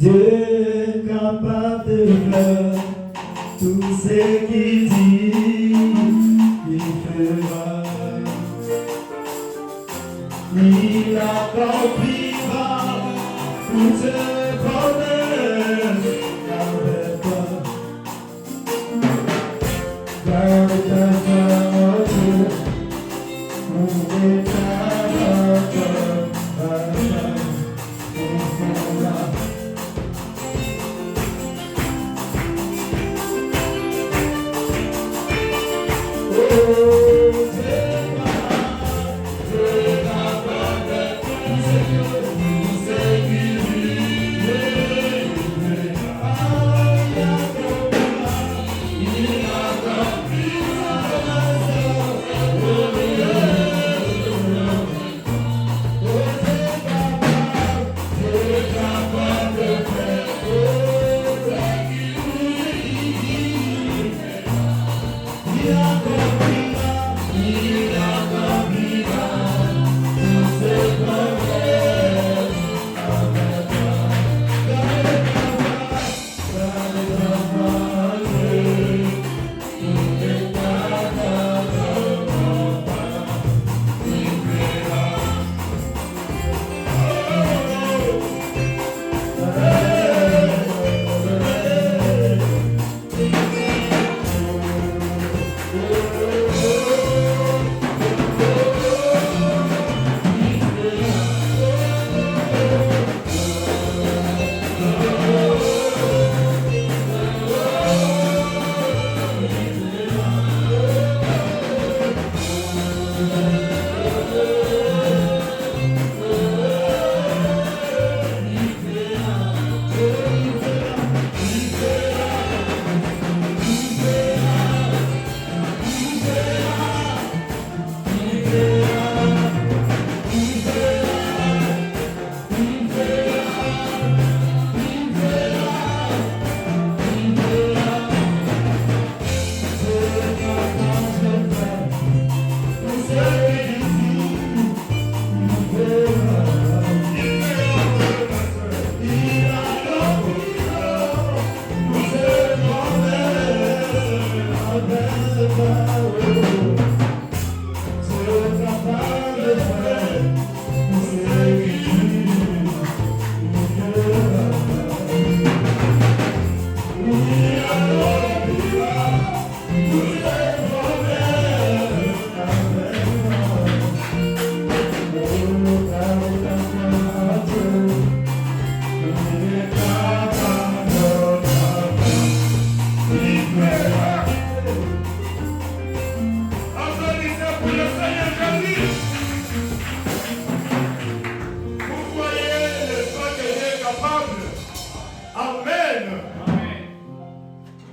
Dieu est capable de faire tout ce qu'il dit, il fera. Il accomplira tous ses promesses avec toi. Garde ta foi, ouvre ta porte,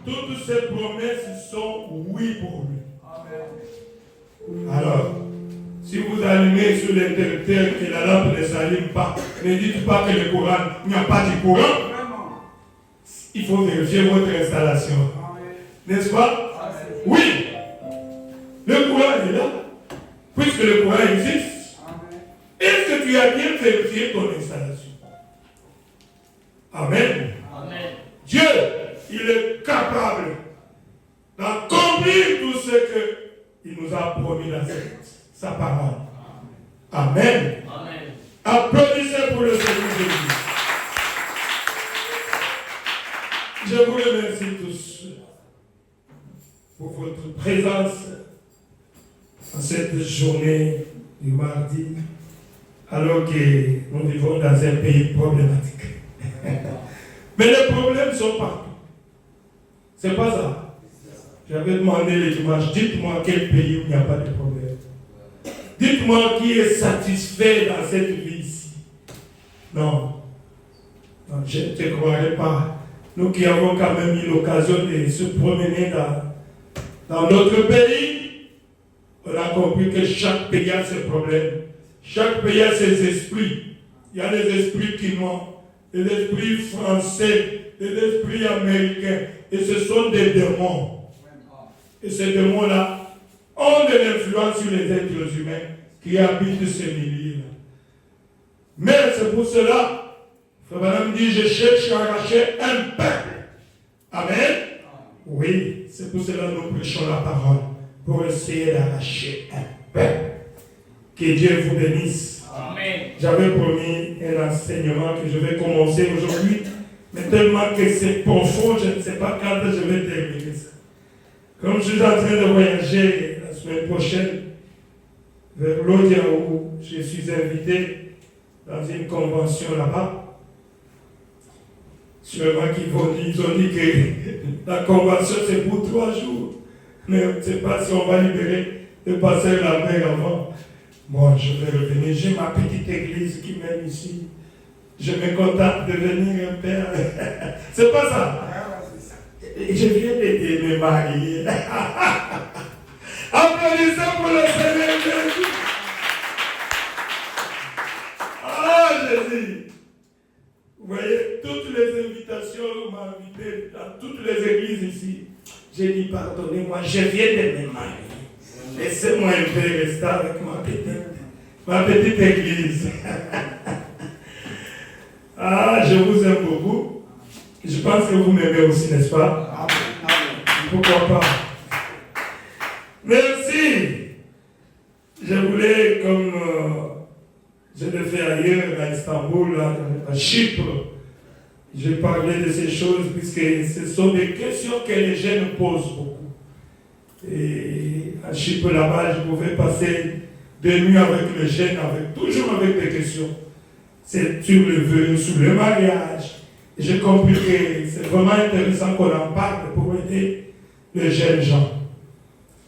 Toutes ces promesses sont oui pour lui. Alors, si vous allumez sur l'interrupteur et la lampe ne s'allume pas, ne dites pas que le courant, il n'y a pas de courant. Il faut vérifier votre installation. N'est-ce pas? Oui. Le courant est là. Puisque le courant existe. Est-ce que tu as bien vérifié ton installation? Amen. Amen. Dieu, il est capable d'accomplir tout ce qu'il nous a promis dans sa parole. Amen. Amen. Applaudissez pour le Seigneur Jésus. Je vous remercie tous pour votre présence en cette journée du mardi, alors que nous vivons dans un pays problématique. Mais les problèmes sont partout. C'est pas ça. J'avais demandé le dimanche, dites-moi quel pays où il n'y a pas de problème. Dites-moi qui est satisfait dans cette vie ici. Non. Non, je ne te croirais pas. Nous qui avons quand même eu l'occasion de se promener dans notre pays, on a compris que chaque pays a ses problèmes. Chaque pays a ses esprits. Il y a des esprits qui mentent, des esprits français, des esprits américains. Et ce sont des démons. Et ces démons-là ont de l'influence sur les êtres humains qui habitent ces milieux-là. Mais c'est pour cela, Frère Branham dit, je cherche à arracher un peuple. Amen. Oui, c'est pour cela que nous prêchons la parole, pour essayer d'arracher un peuple. Que Dieu vous bénisse. Amen. J'avais promis un enseignement que je vais commencer aujourd'hui, mais tellement que c'est profond, je ne sais pas quand je vais terminer ça. Comme je suis en train de voyager la semaine prochaine vers l'Odia où je suis invité dans une convention là-bas, sûrement qu'ils ont dit que la convention c'est pour 3 jours, mais on ne sait pas si on va libérer le pasteur la mer avant. Moi, je vais revenir. J'ai ma petite église qui m'aime ici. Je me contente de devenir un père. C'est pas ça. Et je viens d'aider mes mariés. Applaudissez pour le Seigneur Jésus. Ah, Jésus. Vous voyez, toutes les invitations, on m'a invité dans toutes les églises ici. J'ai dit, pardonnez-moi, je viens de me marier. Laissez-moi un peu rester avec ma petite église. Ah, je vous aime beaucoup. Je pense que vous m'aimez aussi, n'est-ce pas? Pourquoi pas? Merci. Je voulais, comme je l'ai fait ailleurs, à Istanbul, à Chypre, je parlais de ces choses puisque ce sont des questions que les jeunes posent beaucoup. Et à Chypre, là-bas, je pouvais passer 2 nuits avec les jeunes, toujours avec des questions. C'est sur le vœu, sur le mariage. Et j'ai compris que c'est vraiment intéressant qu'on en parle pour aider les jeunes gens.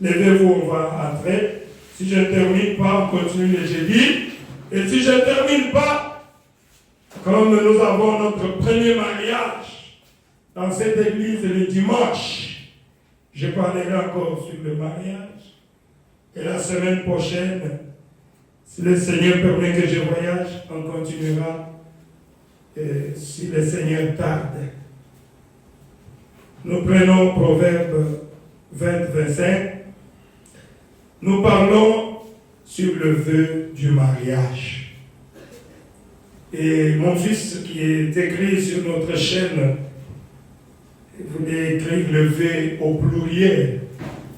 Levez-vous, on va entrer. Si je ne termine pas, on continue le jeudi. Et si je ne termine pas, comme nous avons notre premier mariage dans cette église le dimanche, je parlerai encore sur le mariage. Et la semaine prochaine, si le Seigneur permet que je voyage, on continuera. Et si le Seigneur tarde. Nous prenons Proverbe 20-25. Nous parlons sur le vœu du mariage. Et mon fils qui est écrit sur notre chaîne, voulait écrire le vœu au pluriel.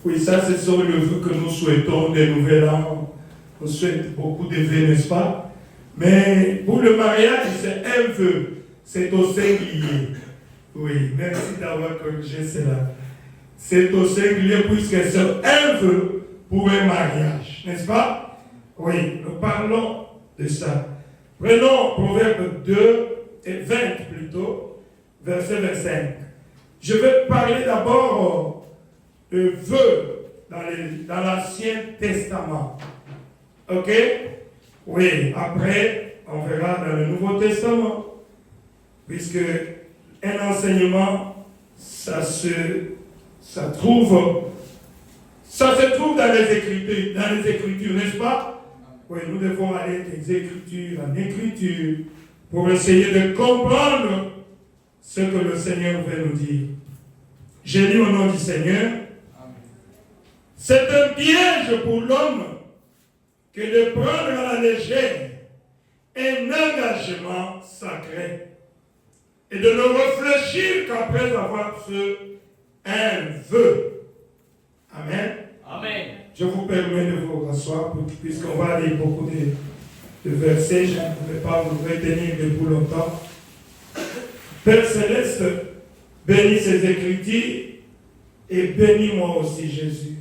Oui, ça, ce sont les vœux que nous souhaitons des nouvel an. On souhaite beaucoup de vœux, n'est-ce pas? Mais pour le mariage, c'est un vœu. C'est au singulier. Oui, merci d'avoir corrigé cela. C'est au singulier puisque c'est un vœu pour un mariage, n'est-ce pas? Oui, nous parlons de ça. Prenons Proverbe 2 et 20 plutôt, verset 25. Je vais parler d'abord de vœux dans l'Ancien Testament. Ok? Oui, après, on verra dans le Nouveau Testament. Puisque un enseignement, ça se trouve dans les Écritures, n'est-ce pas? Oui, nous devons aller des Écritures en Écriture pour essayer de comprendre ce que le Seigneur veut nous dire. J'ai lu au nom du Seigneur. C'est un piège pour l'homme que de prendre à la légère un engagement sacré et de ne réfléchir qu'après avoir fait un vœu. Amen. Amen. Je vous permets de vous rasseoir puisqu'on va lire beaucoup de versets. Je ne vais pas vous retenir depuis longtemps. Père Céleste, bénis ces Écritures et bénis-moi aussi, Jésus.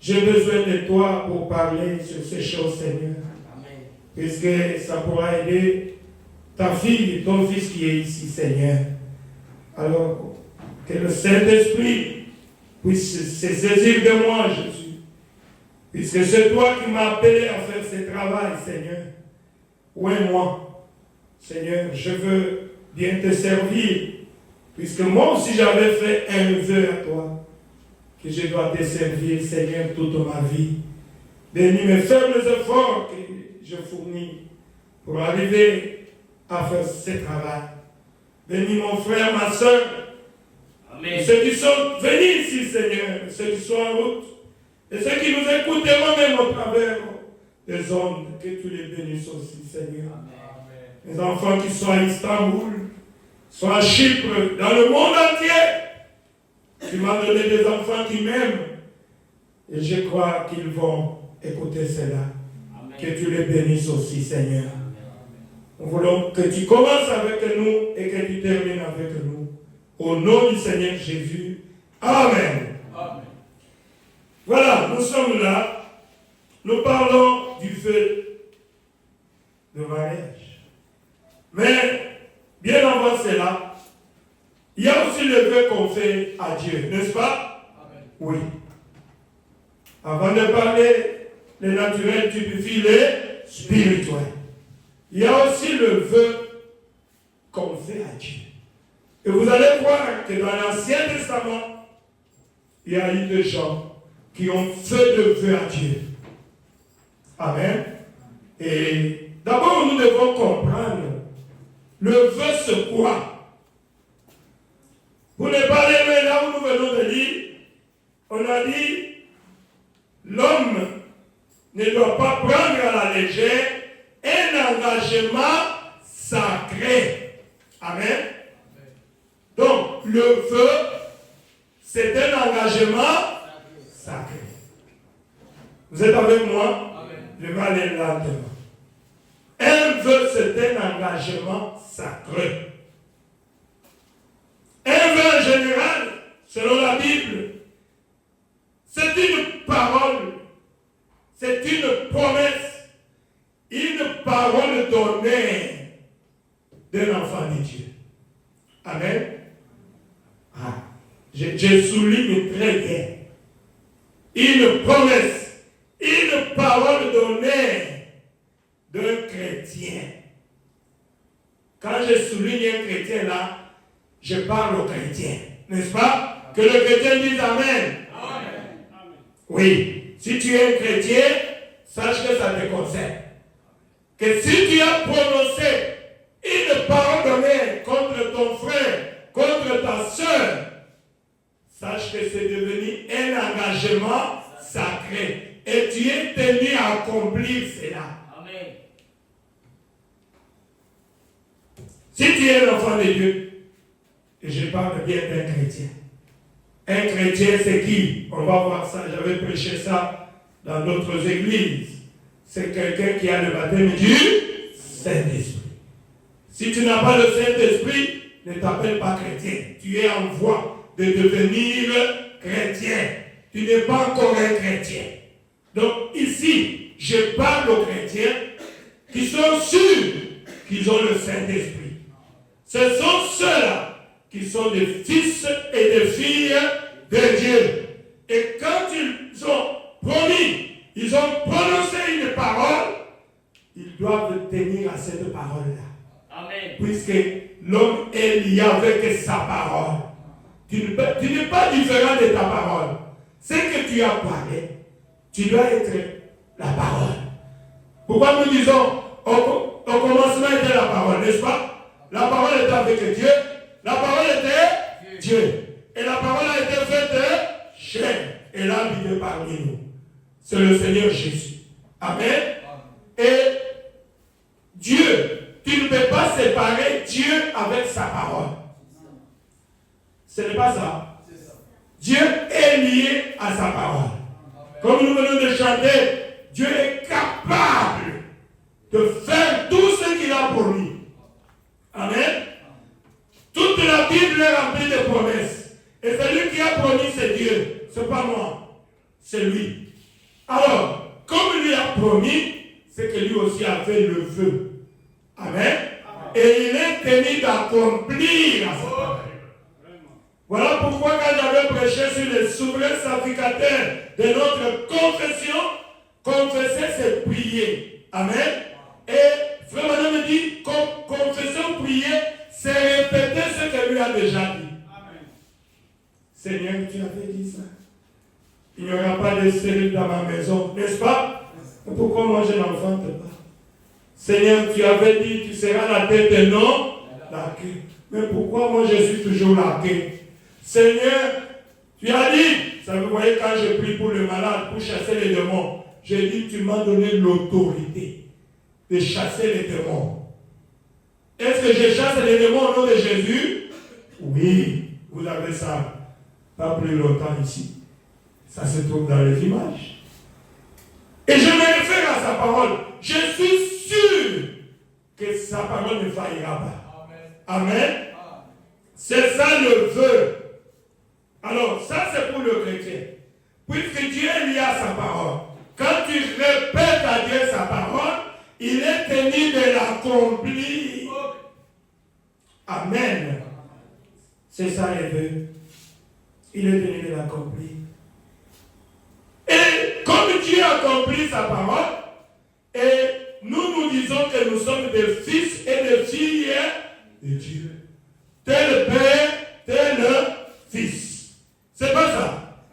J'ai besoin de toi pour parler sur ces choses, Seigneur. Amen. Puisque ça pourra aider ta fille et ton fils qui est ici, Seigneur. Alors, que le Saint-Esprit puisse se saisir de moi, Jésus. Puisque c'est toi qui m'as appelé à faire ce travail, Seigneur. Où est moi? Seigneur, je veux bien te servir. Puisque moi aussi j'avais fait un vœu à toi. Que je dois te servir, Seigneur, toute ma vie. Bénis mes faibles efforts que je fournis pour arriver à faire ce travail. Bénis mon frère, ma soeur. Amen. Ceux qui sont venus ici, Seigneur, ceux qui sont en route, et ceux qui nous écouteront même au travers des ondes, que tu les bénisses aussi, Seigneur. Amen. mes enfants qui sont à Istanbul, sont à Chypre, dans le monde entier. Tu m'as donné des enfants qui m'aiment. Et je crois qu'ils vont écouter cela. Amen. Que tu les bénisses aussi, Seigneur. Nous voulons que tu commences avec nous et que tu termines avec nous. Au nom du Seigneur Jésus. Amen. Amen. Voilà, nous sommes là. Nous parlons du feu de mariage. Mais, bien avant cela, il y a aussi le vœu qu'on fait à Dieu, n'est-ce pas? Amen. Oui. Avant de parler le naturel, tu peux filer spirituel. Il y a aussi le vœu qu'on fait à Dieu. Et vous allez voir que dans l'Ancien Testament, il y a eu des gens qui ont fait de vœux à Dieu. Amen. Et d'abord, nous devons comprendre le vœu, c'est quoi? Pour ne pas aller là où nous venons de lire, on a dit l'homme ne doit pas prendre à la légère un engagement sacré. Amen. Donc, le vœu, c'est un engagement sacré. Vous êtes avec moi? Amen. Je vais aller lentement. Un vœu, c'est un engagement sacré. Un vœu en général, selon la Bible, c'est une parole, c'est une promesse, une parole donnée d'un enfant de Dieu. Amen. Ah, je souligne très bien. Une promesse, une parole donnée d'un chrétien. Quand je souligne un chrétien là, je parle au chrétien. N'est-ce pas? Que le chrétien dise Amen. Amen. Oui. Si tu es un chrétien, sache que ça te concerne. Que si tu as prononcé une parole donnée contre ton frère, contre ta soeur, sache que c'est devenu un engagement sacré. Et tu es tenu à accomplir cela. Amen. Si tu es l'enfant de Dieu, et je parle bien d'un chrétien. Un chrétien, c'est qui? On va voir ça. J'avais prêché ça dans d'autres églises. C'est quelqu'un qui a le baptême du Saint-Esprit. Si tu n'as pas le Saint-Esprit, ne t'appelle pas chrétien. Tu es en voie de devenir chrétien. Tu n'es pas encore un chrétien. Donc ici, je parle aux chrétiens qui sont sûrs qu'ils ont le Saint-Esprit. Ce sont ceux-là qui sont des fils et des filles de Dieu. Et quand ils ont promis, ils ont prononcé une parole, ils doivent tenir à cette parole-là. Amen. Puisque l'homme est lié avec sa parole. Tu n'es pas différent de ta parole. Ce que tu as parlé, tu dois être la parole. Pourquoi nous disons, au commencement était la parole, n'est-ce pas? La parole était avec Dieu. La parole était Dieu. Et la parole a été faite chair. Et l'a habité parmi nous. C'est le Seigneur Jésus. Amen. Et Dieu, tu ne peux pas séparer Dieu avec sa parole. Ce n'est pas ça. Dieu est lié à sa parole. Comme nous venons de chanter, Dieu est capable de faire tout ce qu'il a promis. Amen. Toute la Bible est remplie de promesses. Et celui qui a promis, c'est Dieu. Ce n'est pas moi. C'est lui. Alors, comme lui a promis, c'est que lui aussi a fait le vœu. Amen. Et il est tenu d'accomplir sa parole. Voilà pourquoi quand j'avais prêché sur les souverains sacrificateurs de notre confession, confesser c'est prier. Amen. Et Frère Manon me dit, confession, prier, c'est répéter ce que lui a déjà dit. Amen. Seigneur, tu avais dit ça. Il n'y aura pas de stérile dans ma maison, n'est-ce pas? Pourquoi moi je n'enfante pas? Seigneur, tu avais dit, tu seras la tête et non la queue. Mais pourquoi moi je suis toujours la queue? Seigneur, tu as dit, ça vous voyez quand je prie pour le malade, pour chasser les démons, j'ai dit, tu m'as donné l'autorité de chasser les démons. Est-ce que je chasse les démons au nom de Jésus? Oui, vous avez ça. Pas plus longtemps ici. Ça se trouve dans les images. Et je me réfère à sa parole. Je suis sûr que sa parole ne faillira pas. Amen. Amen. C'est ça le vœu. Alors, ça c'est pour le chrétien. Puisque Dieu est lié à sa parole. Quand tu répètes à Dieu sa parole, il est tenu de l'accomplir. Amen. C'est ça le vœu. Il est tenu de l'accomplir. Et comme Dieu accomplit sa parole, et nous disons que nous sommes des fils et des filles de Dieu. Tel Père, tel Fils. C'est pas ça.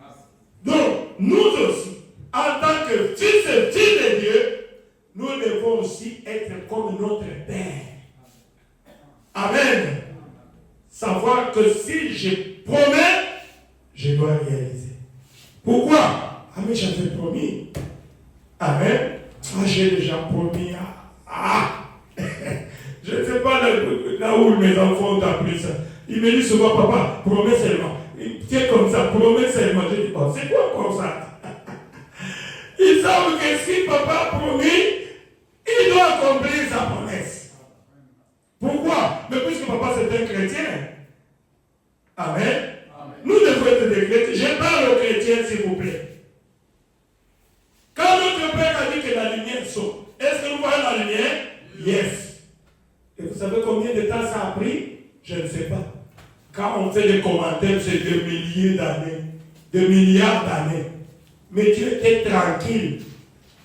Donc, nous aussi, en tant que fils et filles de Dieu, nous devons aussi être comme notre Père. Amen. Savoir que si je promets, je dois réaliser. Pourquoi? Ah, mais j'avais promis. Amen. Ah, j'ai déjà promis. Je ne sais pas là où mes enfants ont appris ça. Ils me disent souvent, papa, promets seulement. Tiens comme ça, promets seulement. Je dis, oh, c'est quoi comme ça? Ils savent que si papa a promis, il doit accomplir sa promesse. Pourquoi? Mais puisque papa c'est un chrétien. Amen. Nous devons être des chrétiens. Je parle aux chrétiens, s'il vous plaît. Quand notre Père a dit que la lumière sort, est-ce que nous voyons la lumière? Yes. Et vous savez combien de temps ça a pris? Je ne sais pas. Quand on fait des commentaires, c'est de milliers d'années, de milliards d'années. Mais Dieu était tranquille.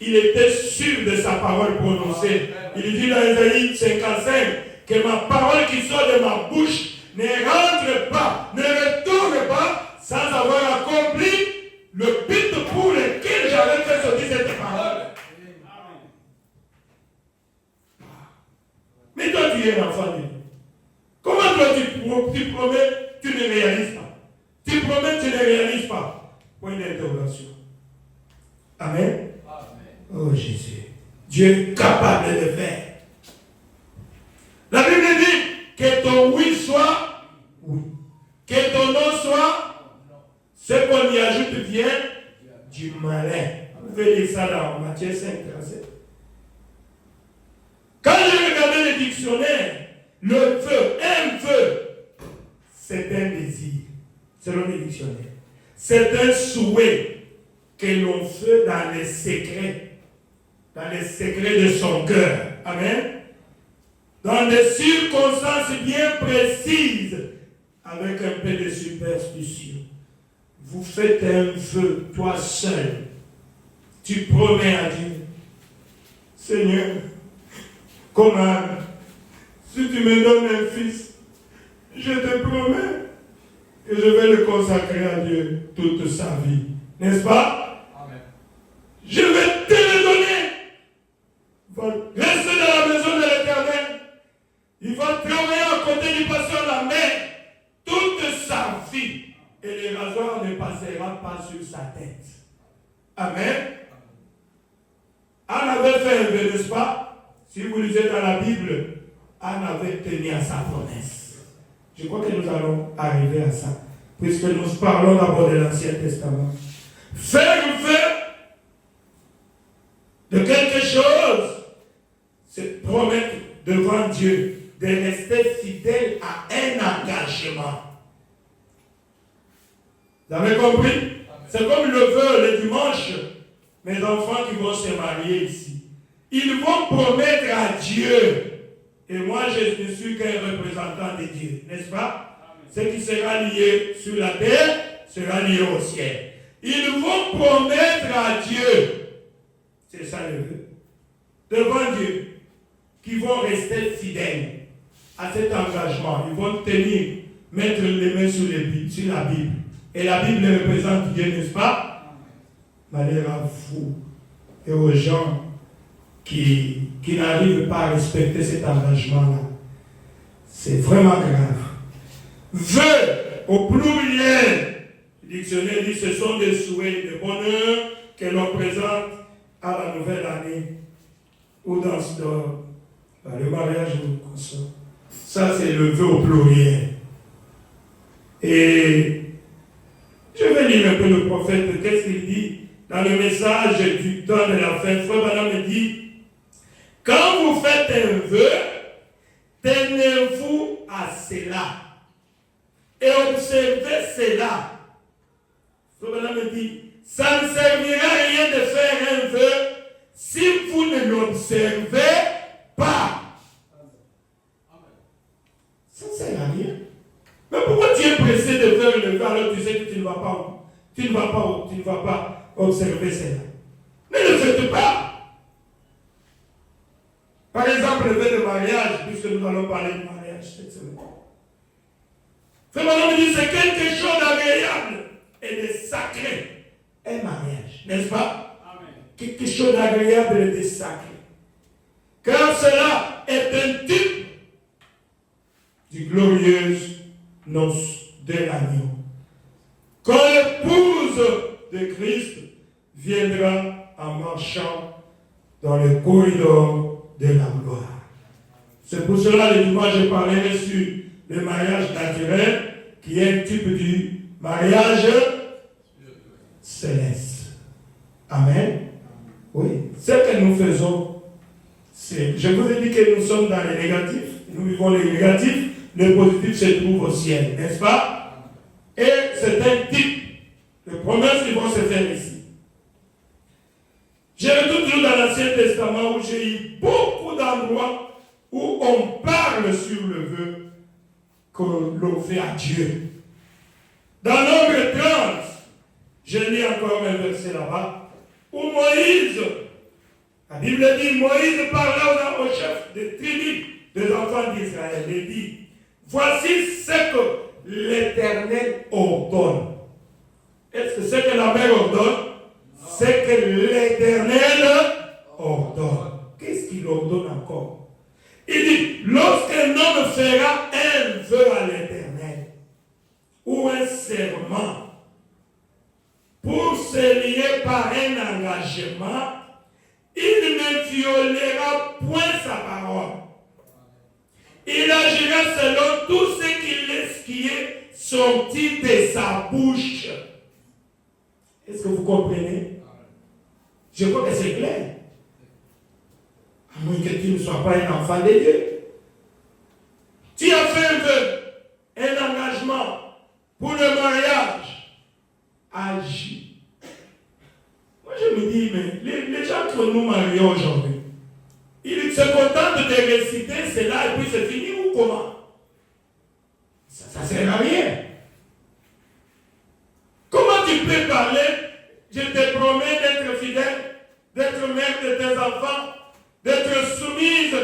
Il était sûr de sa parole prononcée. Il dit dans Isaïe 55 que ma parole qui sort de ma bouche ne rentre pas, ne retourne pas sans avoir accompli le but pour lequel j'avais fait sortir cette parole. Mais toi, tu es un enfant de Dieu. Comment toi, tu promets, tu ne réalises pas? Tu promets, tu ne réalises pas. Point d'interrogation. Amen. Oh Jésus. Dieu est capable de faire. La Bible dit que ton oui soit oui. Que ton non soit, ce qu'on y ajoute vient du malin. Vous pouvez lire ça dans Matthieu 5, 37. Quand j'ai regardé le dictionnaire, le vœu, un vœu, c'est un désir, selon le dictionnaire. C'est un souhait que l'on fait dans les secrets de son cœur. Amen. Dans des circonstances bien précises, avec un peu de superstition. Vous faites un vœu, toi seul. Tu promets à Dieu, Seigneur, comment, si tu me donnes un fils, je te promets que je vais le consacrer à Dieu toute sa vie. N'est-ce pas? Amen. Je vais te le donner. Reste dans la maison de l'Éternel. Il va travailler à côté du pasteur la main toute sa vie. Et le rasoir ne passera pas sur sa tête. Amen. Anne avait fait un vœu, n'est-ce pas? Si vous lisez dans la Bible, Anne avait tenu à sa promesse. Je crois que nous allons arriver à ça. Puisque nous parlons d'abord de l'Ancien Testament. Faire de quelque chose, c'est promettre devant Dieu de rester fidèle à un engagement. Vous avez compris? C'est comme le vœu le dimanche. Mes enfants qui vont se marier ici, ils vont promettre à Dieu. Et moi, je ne suis qu'un représentant de Dieu, n'est-ce pas? Ce qui sera lié sur la terre sera lié au ciel. Ils vont promettre à Dieu, c'est ça le vœu, devant Dieu, qu'ils vont rester fidèles à cet engagement. Ils vont tenir, mettre les mains sur la Bible. Et la Bible représente Dieu, n'est-ce pas? Malheur à vous et aux gens qui n'arrivent pas à respecter cet engagement-là. C'est vraiment grave. Vœux au pluriel. Le dictionnaire dit ce sont des souhaits de bonheur que l'on présente à la nouvelle année ou dans le mariage ou comme ça. Ça, c'est le vœu au pluriel. Et je vais lire un peu le prophète, qu'est-ce qu'il dit dans le message du temps de la fin. Frère Branham me dit, quand vous faites un vœu, tenez-vous à cela et observez cela. Frère Branham me dit, ça ne servira à rien de faire un vœu si vous ne l'observez pas. Ça ne sert à rien. Mais pourquoi tu es pressé de faire le vœu alors tu sais que tu ne vas pas observer cela? Ne le faites pas. Par exemple, le vœu de mariage, puisque nous allons parler de mariage cette semaine. Frère Branham me dit, c'est quelque chose d'agréable et de sacré. Un mariage, n'est-ce pas? Amen. Quelque chose d'agréable et de sacré. Car cela est un type du glorieuse noces de l'agneau. Quand l'épouse de Christ viendra en marchant dans le corridor de la gloire. C'est pour cela le dimanche je parlerai sur le mariage naturel qui est un type du mariage céleste. Amen. Oui. Ce que nous faisons, c'est, je vous ai dit que nous sommes dans les négatifs, nous vivons les négatifs, le positif se trouve au ciel, n'est-ce pas? Et c'est un type de promesses qui vont se faire ici. J'ai retourné toujours dans l'Ancien Testament où j'ai eu beaucoup d'endroits où on parle sur le vœu que l'on fait à Dieu. Dans Nombre 30, je lis encore un verset là-bas, où Moïse, la Bible dit, Moïse parla au chef des tribus des enfants d'Israël et dit, voici ce que l'Éternel ordonne. Est-ce que c'est que la mère ordonne? C'est que l'Éternel ordonne. Qu'est-ce qu'il ordonne encore? Il dit, lorsqu'un homme fera un vœu à l'Éternel, ou un serment, pour se lier par un engagement, il ne violera point sa parole. Il agira selon tout ce qui est sorti de sa bouche. Est-ce que vous comprenez? Je crois que c'est clair. À moins que tu ne sois pas un enfant de Dieu. Tu as fait un vœu, un engagement pour le mariage. Agis. Moi je me dis, mais les gens que nous marions aujourd'hui, ils se contentent de réciter cela et puis c'est fini ou comment? Ça ne sert à rien. Comment tu peux parler? Je te promets d'être fidèle, d'être mère de tes enfants, d'être soumise.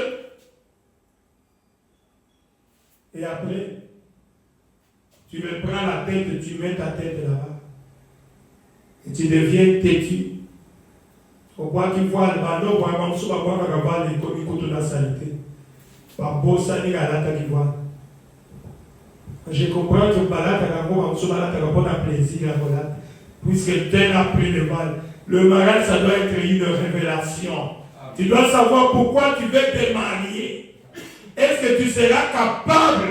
Et après, tu me prends la tête, tu mets ta tête là-bas. Et tu deviens têtu. Au point qu'il voit le ballon, pour un moment, on va voir les comiques de la saleté. Par beau sali à la tête qui voit. Je comprends que le balade a plaisir à voilà. Puisque tel a pris le mal. Le mariage, ça doit être une révélation. Tu dois savoir pourquoi tu veux te marier. Est-ce que tu seras capable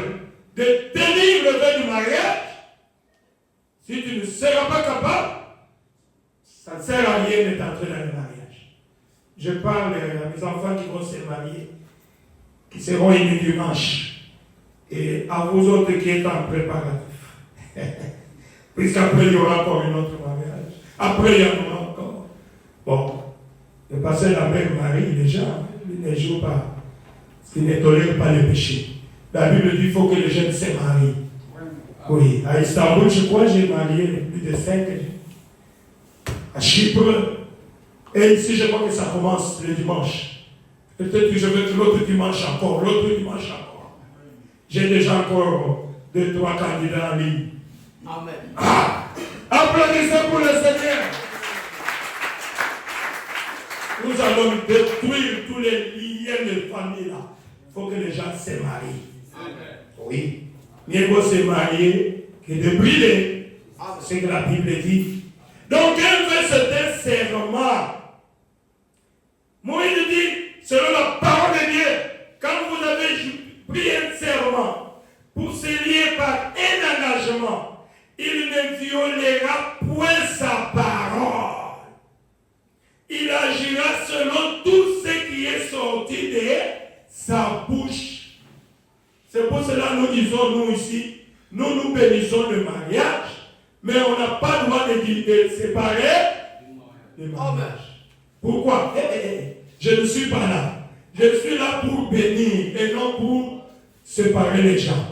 de tenir le vœu du mariage? Si tu ne seras pas capable, ça ne sert à rien de t'entrer dans le mariage. Je parle à mes enfants qui vont se marier, qui seront unis dimanche. Et à vous autres qui êtes en préparatif. Puisqu'après il y aura encore un autre mariage. Après il y en aura encore. Bon, le pasteur Lambert Marie, déjà, il ne joue pas. Parce qu'il ne tolère pas le péché. La Bible dit qu'il faut que les jeunes se marient. Oui, à Istanbul, je crois, j'ai marié plus de 5. À Chypre. Et ici, je crois que ça commence le dimanche. Peut-être que je vais l'autre dimanche encore, l'autre dimanche encore. J'ai déjà encore 2-3 candidats en ligne. Amen. Ah! Applaudissez pour le Seigneur. Nous allons détruire tous les liens de famille là. Il faut que les gens se marient. Amen. Oui. Mieux vaut se marier que de brûler. C'est ce que la Bible dit. Donc, un vœu, c'est un serment. Moïse dit, selon la parole de Dieu, quand vous avez pris un serment, pour se lier par un engagement, il ne violera point sa parole. Il agira selon tout ce qui est sorti de sa bouche. C'est pour cela que nous disons, nous ici, nous bénissons le mariage, mais on n'a pas le droit de séparer le mariage. Pourquoi? Je ne suis pas là. Je suis là pour bénir et non pour séparer les gens.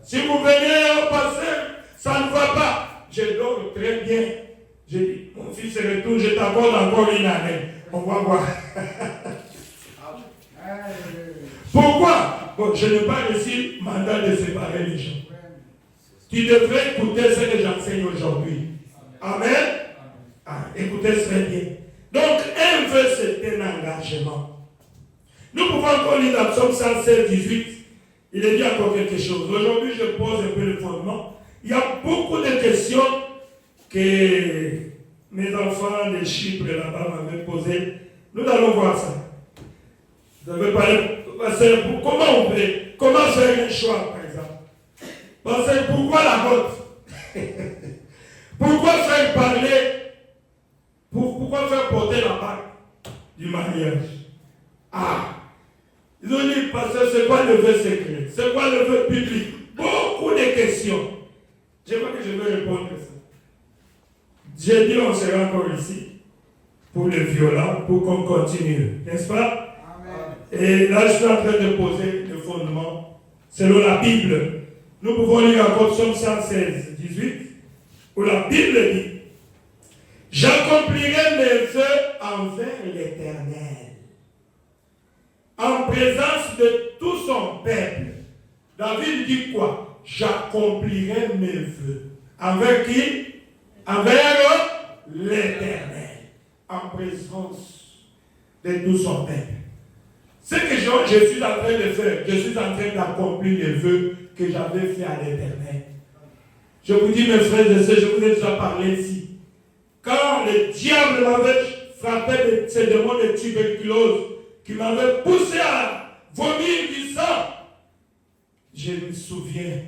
Si vous venez au pasteur, ça ne va pas. Je dors très bien. J'ai dit, mon fils retourne, je t'accorde encore une année. On va voir. Pourquoi? Bon, je n'ai pas reçu mandat de séparer les gens. Tu devrais écouter ce que j'enseigne aujourd'hui. Amen. Écoutez très bien. Donc, un vœu, c'est un engagement. Nous pouvons encore lire dans Psaume 116, 18. Il est dit encore quelque chose. Aujourd'hui, je pose un peu le fondement. Il y a beaucoup de questions que mes enfants de Chypre là-bas m'avaient posées. Nous allons voir ça. Je vais parler. Comment faire un choix, par exemple? Parce que pourquoi la vote? Pourquoi faire parler? Pourquoi faire porter la bague du mariage? Ils ont dit, parce que c'est quoi le vœu secret? C'est quoi le vœu public? Beaucoup de questions. Je crois que je vais répondre à ça. J'ai dit, on sera encore ici pour le violent, pour qu'on continue. N'est-ce pas? Amen. Et là, je suis en train de poser le fondement selon la Bible. Nous pouvons lire encore Psaume 116, 18, où la Bible dit, j'accomplirai mes vœux envers l'Éternel, en présence de tout son peuple. David dit quoi? J'accomplirai mes vœux. Envers qui? Envers l'Éternel, en présence de tout son peuple. Ce que je suis en train de faire, je suis en train d'accomplir les vœux que j'avais fait à l'Éternel. Je vous dis, mes frères et sœurs, je vous ai déjà parlé ici. Quand le diable m'avait frappé de ces démons de tuberculose, qui m'avait poussé à vomir du sang, je me souviens,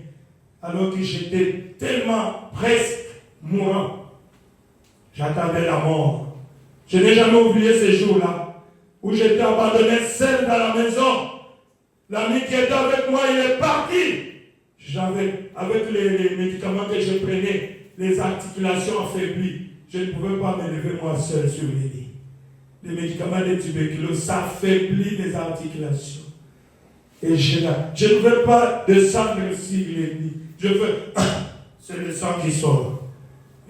alors que j'étais tellement presque mourant, j'attendais la mort. Je n'ai jamais oublié ces jours-là, où j'étais abandonné seul dans la maison. L'ami qui était avec moi, il est parti. J'avais, avec les médicaments que je prenais, les articulations affaiblies. Je ne pouvais pas me lever moi seul sur les lits. Les médicaments de tuberculose, ça affaiblit les articulations. Et je ne veux pas descendre sur les lits. Je veux, c'est le sang qui sort.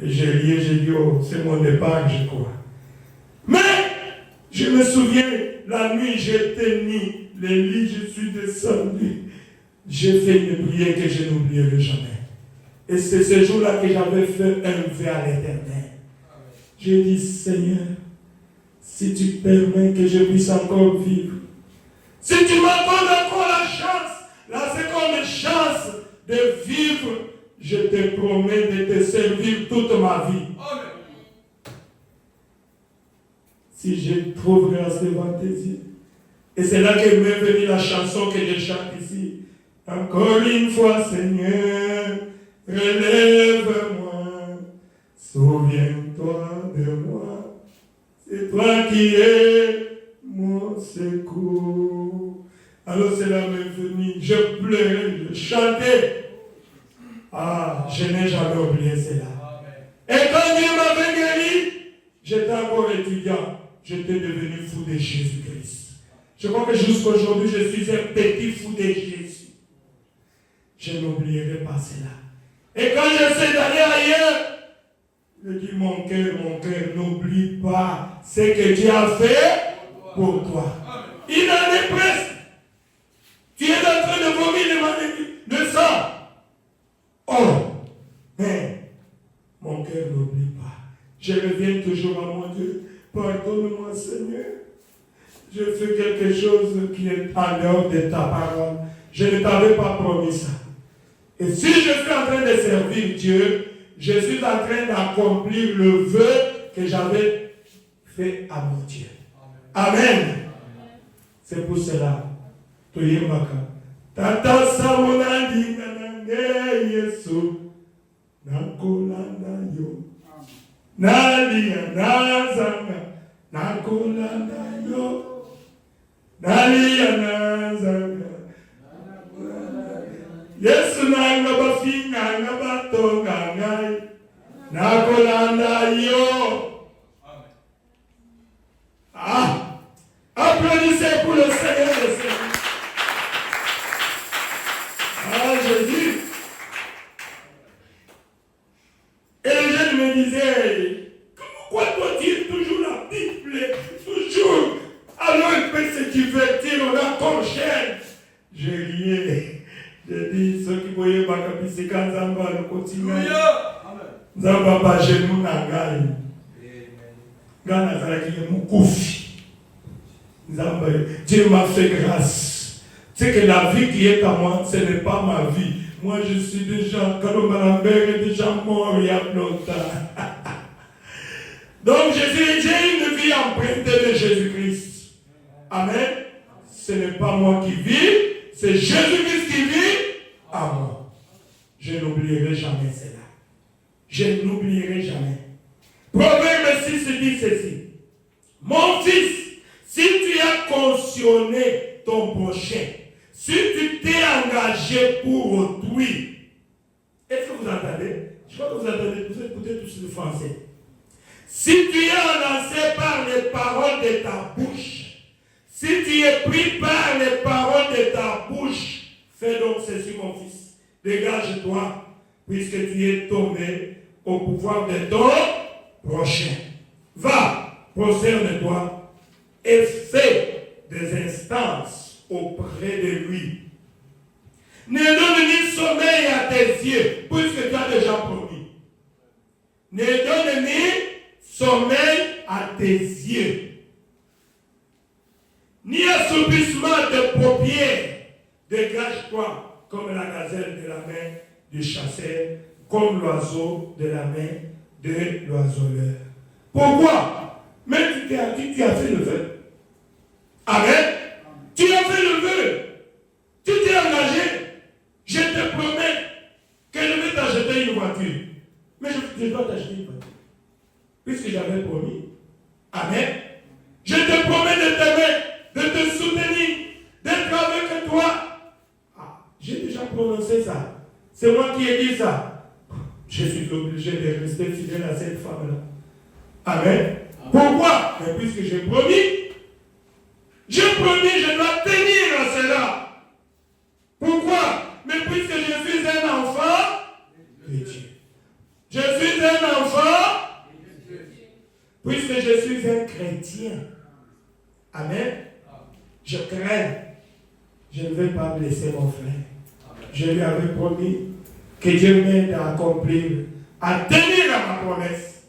Et j'ai lié, j'ai dit, oh, c'est mon départ, je crois. Mais, je me souviens, la nuit, j'étais mis, les lits, je suis descendu. J'ai fait une prière que je n'oublierai jamais. Et c'est ce jour-là que j'avais fait un vœu à l'Éternel. J'ai dit, Seigneur, si tu permets que je puisse encore vivre, si tu m'accordes encore la seconde chance de vivre, je te promets de te servir toute ma vie. Amen. Si je trouve grâce devant tes yeux. Et c'est là que m'est venue la chanson que je chante ici. Encore une fois, Seigneur, relève-moi, souviens-toi de moi. C'est toi qui es mon secours. Alors cela m'est venu, je pleurais, je chantais. Je n'ai jamais oublié cela. Et quand Dieu m'avait guéri, j'étais encore étudiant. J'étais devenu fou de Jésus-Christ. Je crois que jusqu'à aujourd'hui, je suis un petit fou de Jésus. Je n'oublierai pas cela. Et quand j'essaie d'aller ailleurs, je dis, mon cœur, n'oublie pas ce que Dieu a fait pour toi. Il en est presque. Tu es en train de vomir le sang. Oh, mais mon cœur n'oublie pas. Je reviens toujours à mon Dieu. Pardonne-moi, Seigneur. Je fais quelque chose qui est en dehors de ta parole. Je ne t'avais pas promis ça. Et si je suis en train de servir Dieu, je suis en train d'accomplir le vœu que j'avais fait à mon Dieu. Amen. C'est pour cela. Tata Samonandi nakolanda yo. Nalia nazanga, nakolanda yo. Nalia nazanga. Yesu nanga bafinga nga batonga ngai. Nakolanda yo. Ah, applaudissez pour le Seigneur des Seigneurs. Ah, Jésus. Et les jeunes me disaient, pourquoi doit-il toujours la Bible, toujours, alors il peut se divertir, on a comme chaîne. Je riais. J'ai dit, ceux qui voyaient ma capacité, quand Zamba le continue, Zamba pas chez nous, Nangai. Gana Zalaki est Moukoufi. Dieu m'a fait grâce. C'est que la vie qui est à moi, ce n'est pas ma vie. Moi, je suis déjà, Kalo Malambert est déjà mort il y a longtemps. Donc, j'ai une vie empruntée de Jésus-Christ. Amen. Ce n'est pas moi qui vis, c'est Jésus-Christ qui vit à moi. Je n'oublierai jamais cela. Je n'oublierai jamais. Proverbe 6 dit ceci. Mon fils, si tu as cautionné ton prochain, si tu t'es engagé pour autrui, est-ce que vous entendez? Je crois que vous entendez, vous écoutez tous le français. Si tu es lancé par les paroles de ta bouche, si tu es pris par les paroles de ta bouche, fais donc ceci, mon fils. Dégage-toi, puisque tu es tombé au pouvoir de ton prochain. Va, prosterne-toi et fais des instances auprès de lui. Ne donne ni sommeil à tes yeux, puisque tu as déjà promis. Ne donne ni sommeil à tes yeux, ni assoupissement de paupières. Dégage-toi comme la gazelle de la main du chasseur, comme l'oiseau de la main de l'oiseleur. Pourquoi? Mais tu as fait le vœu. Amen. Tu as fait le vœu. Tu t'es engagé. Je te promets que je vais t'acheter une voiture. Mais je dois t'acheter une voiture. Puisque j'avais promis. Amen. Je te promets de t'aimer, de te soutenir, d'être avec toi. Ah, j'ai déjà prononcé ça. C'est moi qui ai dit ça. Je suis obligé de rester fidèle à cette femme-là. Amen. Pourquoi? Mais puisque j'ai promis, je dois tenir à cela. Pourquoi? Mais puisque je suis un enfant de Dieu. Je suis un enfant, puisque je suis un chrétien. Amen. Je crains. Je ne vais pas blesser mon frère. Je lui avais promis que Dieu m'aide à accomplir, à tenir à ma promesse.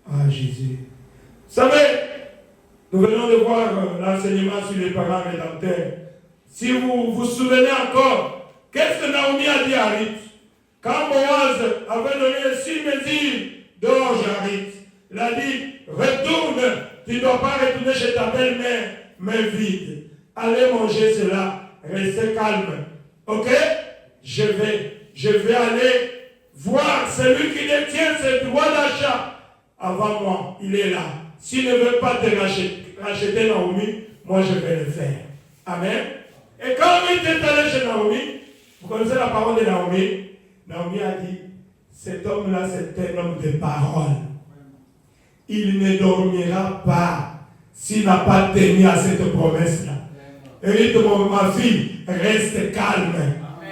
Ah, Jésus. Vous savez, nous venons de voir l'enseignement sur les parents rédempteurs. Si vous vous souvenez encore, qu'est-ce que Naomi a dit à Ruth? Quand Boaz avait donné 6 mesures d'orge à Ruth, il a dit, retourne, tu ne dois pas retourner chez ta belle-mère, main vide. Allez manger cela, restez calme. Ok? Je vais aller voir celui qui détient ses droits d'achat. Avant moi, il est là. S'il ne veut pas te racheter Naomi, moi je vais le faire. Amen. Et quand il est allé chez Naomi, vous connaissez la parole de Naomi? Naomi a dit, cet homme-là, c'est un homme de parole. Il ne dormira pas s'il n'a pas tenu à cette promesse-là. Et ma fille, reste calme.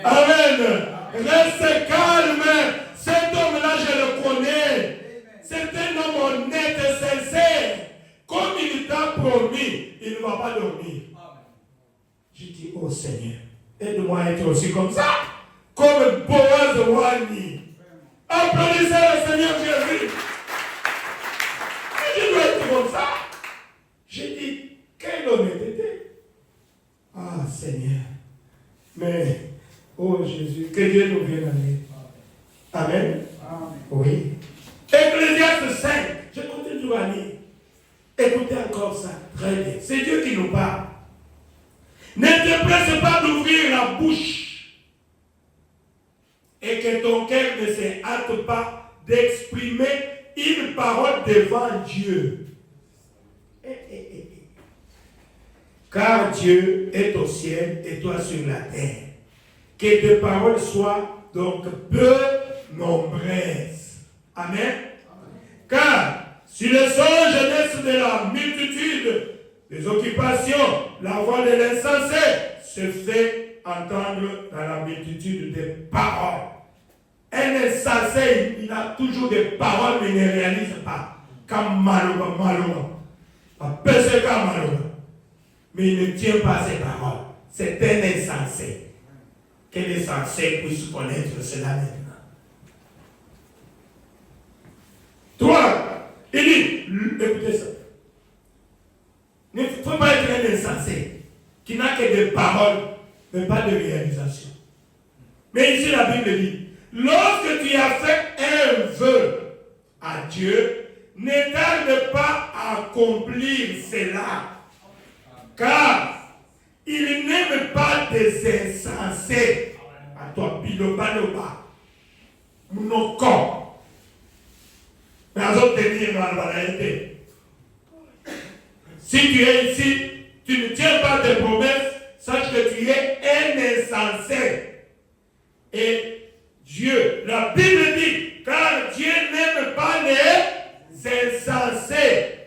Amen. Reste calme. Cet homme-là, je le connais. C'est un homme honnête et sincère. Comme il t'a promis, il ne va pas dormir. Je dis, oh Seigneur, aide-moi à être aussi comme ça. Comme Boaz Wani. Applaudissez le Seigneur Jésus. Je dois être comme ça. J'ai dit, quelle honnêteté. Ah Seigneur. Mais, oh Jésus, que Dieu nous vienne en aide. Amen. Amen. Oui. Ecclésiaste 5, je continue à lire. Écoutez encore ça, très bien. C'est Dieu qui nous parle. Ne te presse pas d'ouvrir la bouche. Et et que ton cœur ne se hâte pas d'exprimer une parole devant Dieu. Car Dieu est au ciel et toi sur la terre. Que tes paroles soient donc peu nombreuses. Amen. Car si le songe naissent de la multitude des occupations, la voix de l'insensé se fait entendre dans la multitude des paroles. Un insensé, il a toujours des paroles, mais il ne réalise pas. Comme Maloba. Mais il ne tient pas ses paroles. C'est un insensé. Que les insensés puissent connaître cela maintenant. Toi, il dit, écoutez ça. Il ne faut pas être un insensé qui n'a que des paroles, mais pas de réalisation. Mais ici la Bible dit, lorsque tu as fait un vœu à Dieu, ne tarde pas à accomplir cela. Car il n'aime pas des insensés. À toi, bilobaloba. Mounoko. Mais à autres tenir dans la réalité. Si tu es ici, tu ne tiens pas tes promesses, sache que tu es un insensé. Et Dieu, la Bible dit, car Dieu n'aime pas les insensés.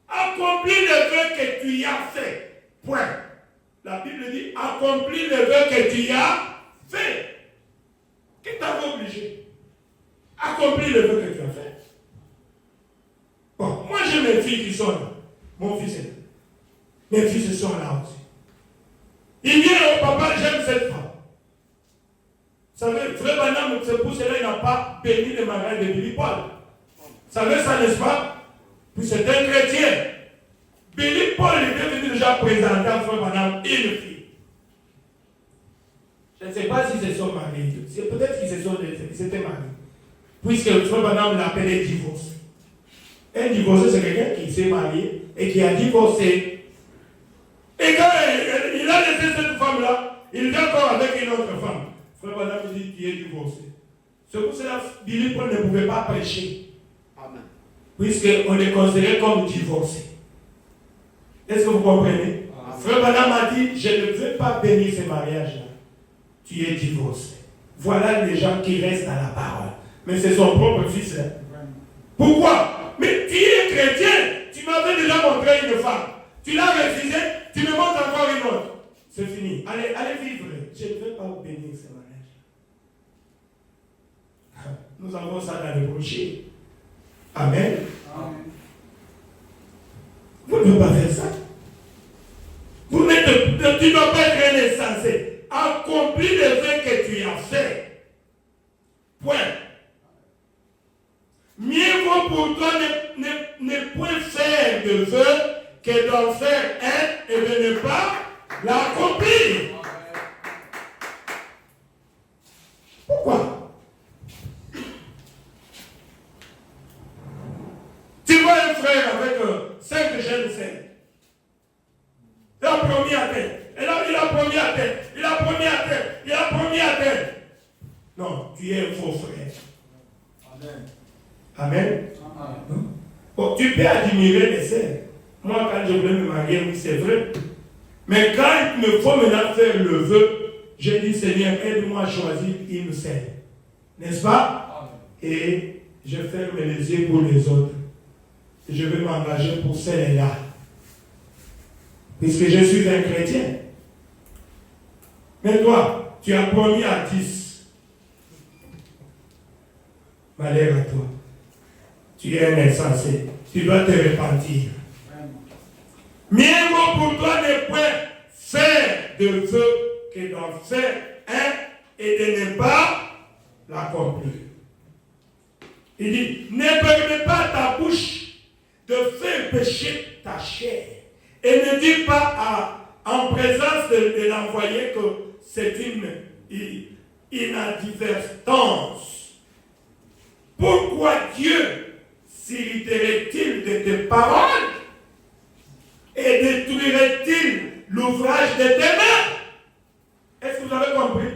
Accomplis le vœu que tu as fait. Point. La Bible dit, accomplis le vœu que tu as fait. Qui t'avait obligé? Accomplis le vœu que tu as fait. Bon, moi j'ai mes filles qui sont là. Mon fils est là. Mes fils sont là aussi. Il vient au papa, j'aime cette femme. Vous savez, frère Banam, c'est pour cela qu'il n'a pas béni le mariage de Billy Paul. Vous savez ça, n'est-ce pas? Puis c'est un chrétien. Billy Paul était venu déjà présenter à frère Banam une fille. Je ne sais pas si se sont mariés. C'est peut-être qu'ils s'étaient mariés. Puisque frère Banam l'appelait divorce. Un divorcé, c'est quelqu'un qui s'est marié et qui a divorcé. Et quand il a laissé cette femme-là, il est encore avec une autre femme. Frère Banam dit qu'il est divorcé. C'est pour cela que Billy Paul ne pouvait pas prêcher. Amen. Puisqu'on les considérait comme divorcés. Est-ce que vous comprenez? Amen. Frère Banam a dit, je ne veux pas bénir ce mariage-là. Tu es divorcé. Voilà les gens qui restent à la parole. Mais c'est son propre fils. Hein. Pourquoi? Mais tu es chrétien. Tu m'avais déjà montré une femme. Tu l'as refusé, tu me montres encore une autre. C'est fini. Allez vivre. Je ne veux pas bénir ce mariage. Nous avons ça dans le brochet. Amen. Amen. Vous ne pouvez pas faire ça. Tu ne dois pas être un insensé. Accomplis le vœu que tu as fait. Point. Mieux vaut pour toi ne point faire de vœu que d'en faire un et de ne pas l'accomplir. Pourquoi? Tu vois un frère avec 5 jeunes sœurs. Il a promis à terre. Il a promis à terre. Il a promis à terre. Il a promis à terre. Non, tu es un faux frère. Amen. Amen. Amen. Bon, tu peux admirer les sœurs. Moi, quand je voulais me marier, oui, c'est vrai. Mais quand il me faut maintenant faire le vœu, j'ai dit, Seigneur, aide-moi à choisir une sœur. N'est-ce pas? Amen. Et je ferme les yeux pour les autres. Et je vais m'engager pour celle-là. Puisque je suis un chrétien. Mais toi, tu as promis à 10. Malheur à toi. Tu es un insensé. Tu dois te repentir. Mieux vaut pour toi de point faire de vœu que d'en faire un et de ne pas l'accomplir. Il dit, ne permets pas à ta bouche de faire pécher ta chair. Et ne dis pas en présence de l'envoyé que c'est une inadvertance. Pourquoi Dieu s'irriterait-il de tes paroles et détruirait-il l'ouvrage de tes mains? Est-ce que vous avez compris?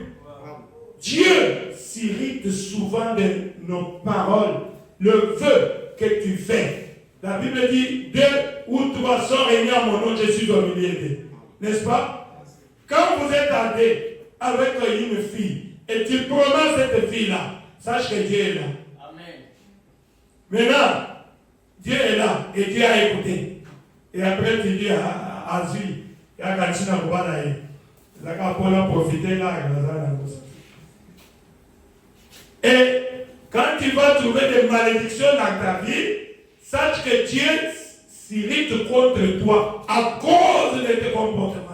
Dieu s'irrite souvent de nos paroles, le vœu que tu fais. La Bible dit, 2 ou 3 sont réunis à mon nom, je suis au milieu d'eux. N'est-ce pas? Quand vous êtes allé avec une fille, et tu promets cette fille-là, sache que Dieu est là. Amen. Maintenant, Dieu est là, et Dieu a écouté. Et après, tu dis à Zui, il y a quelqu'un qui a profité là, et quand tu vas trouver des malédictions dans ta vie, sache que Dieu s'irrite contre toi à cause de tes comportements.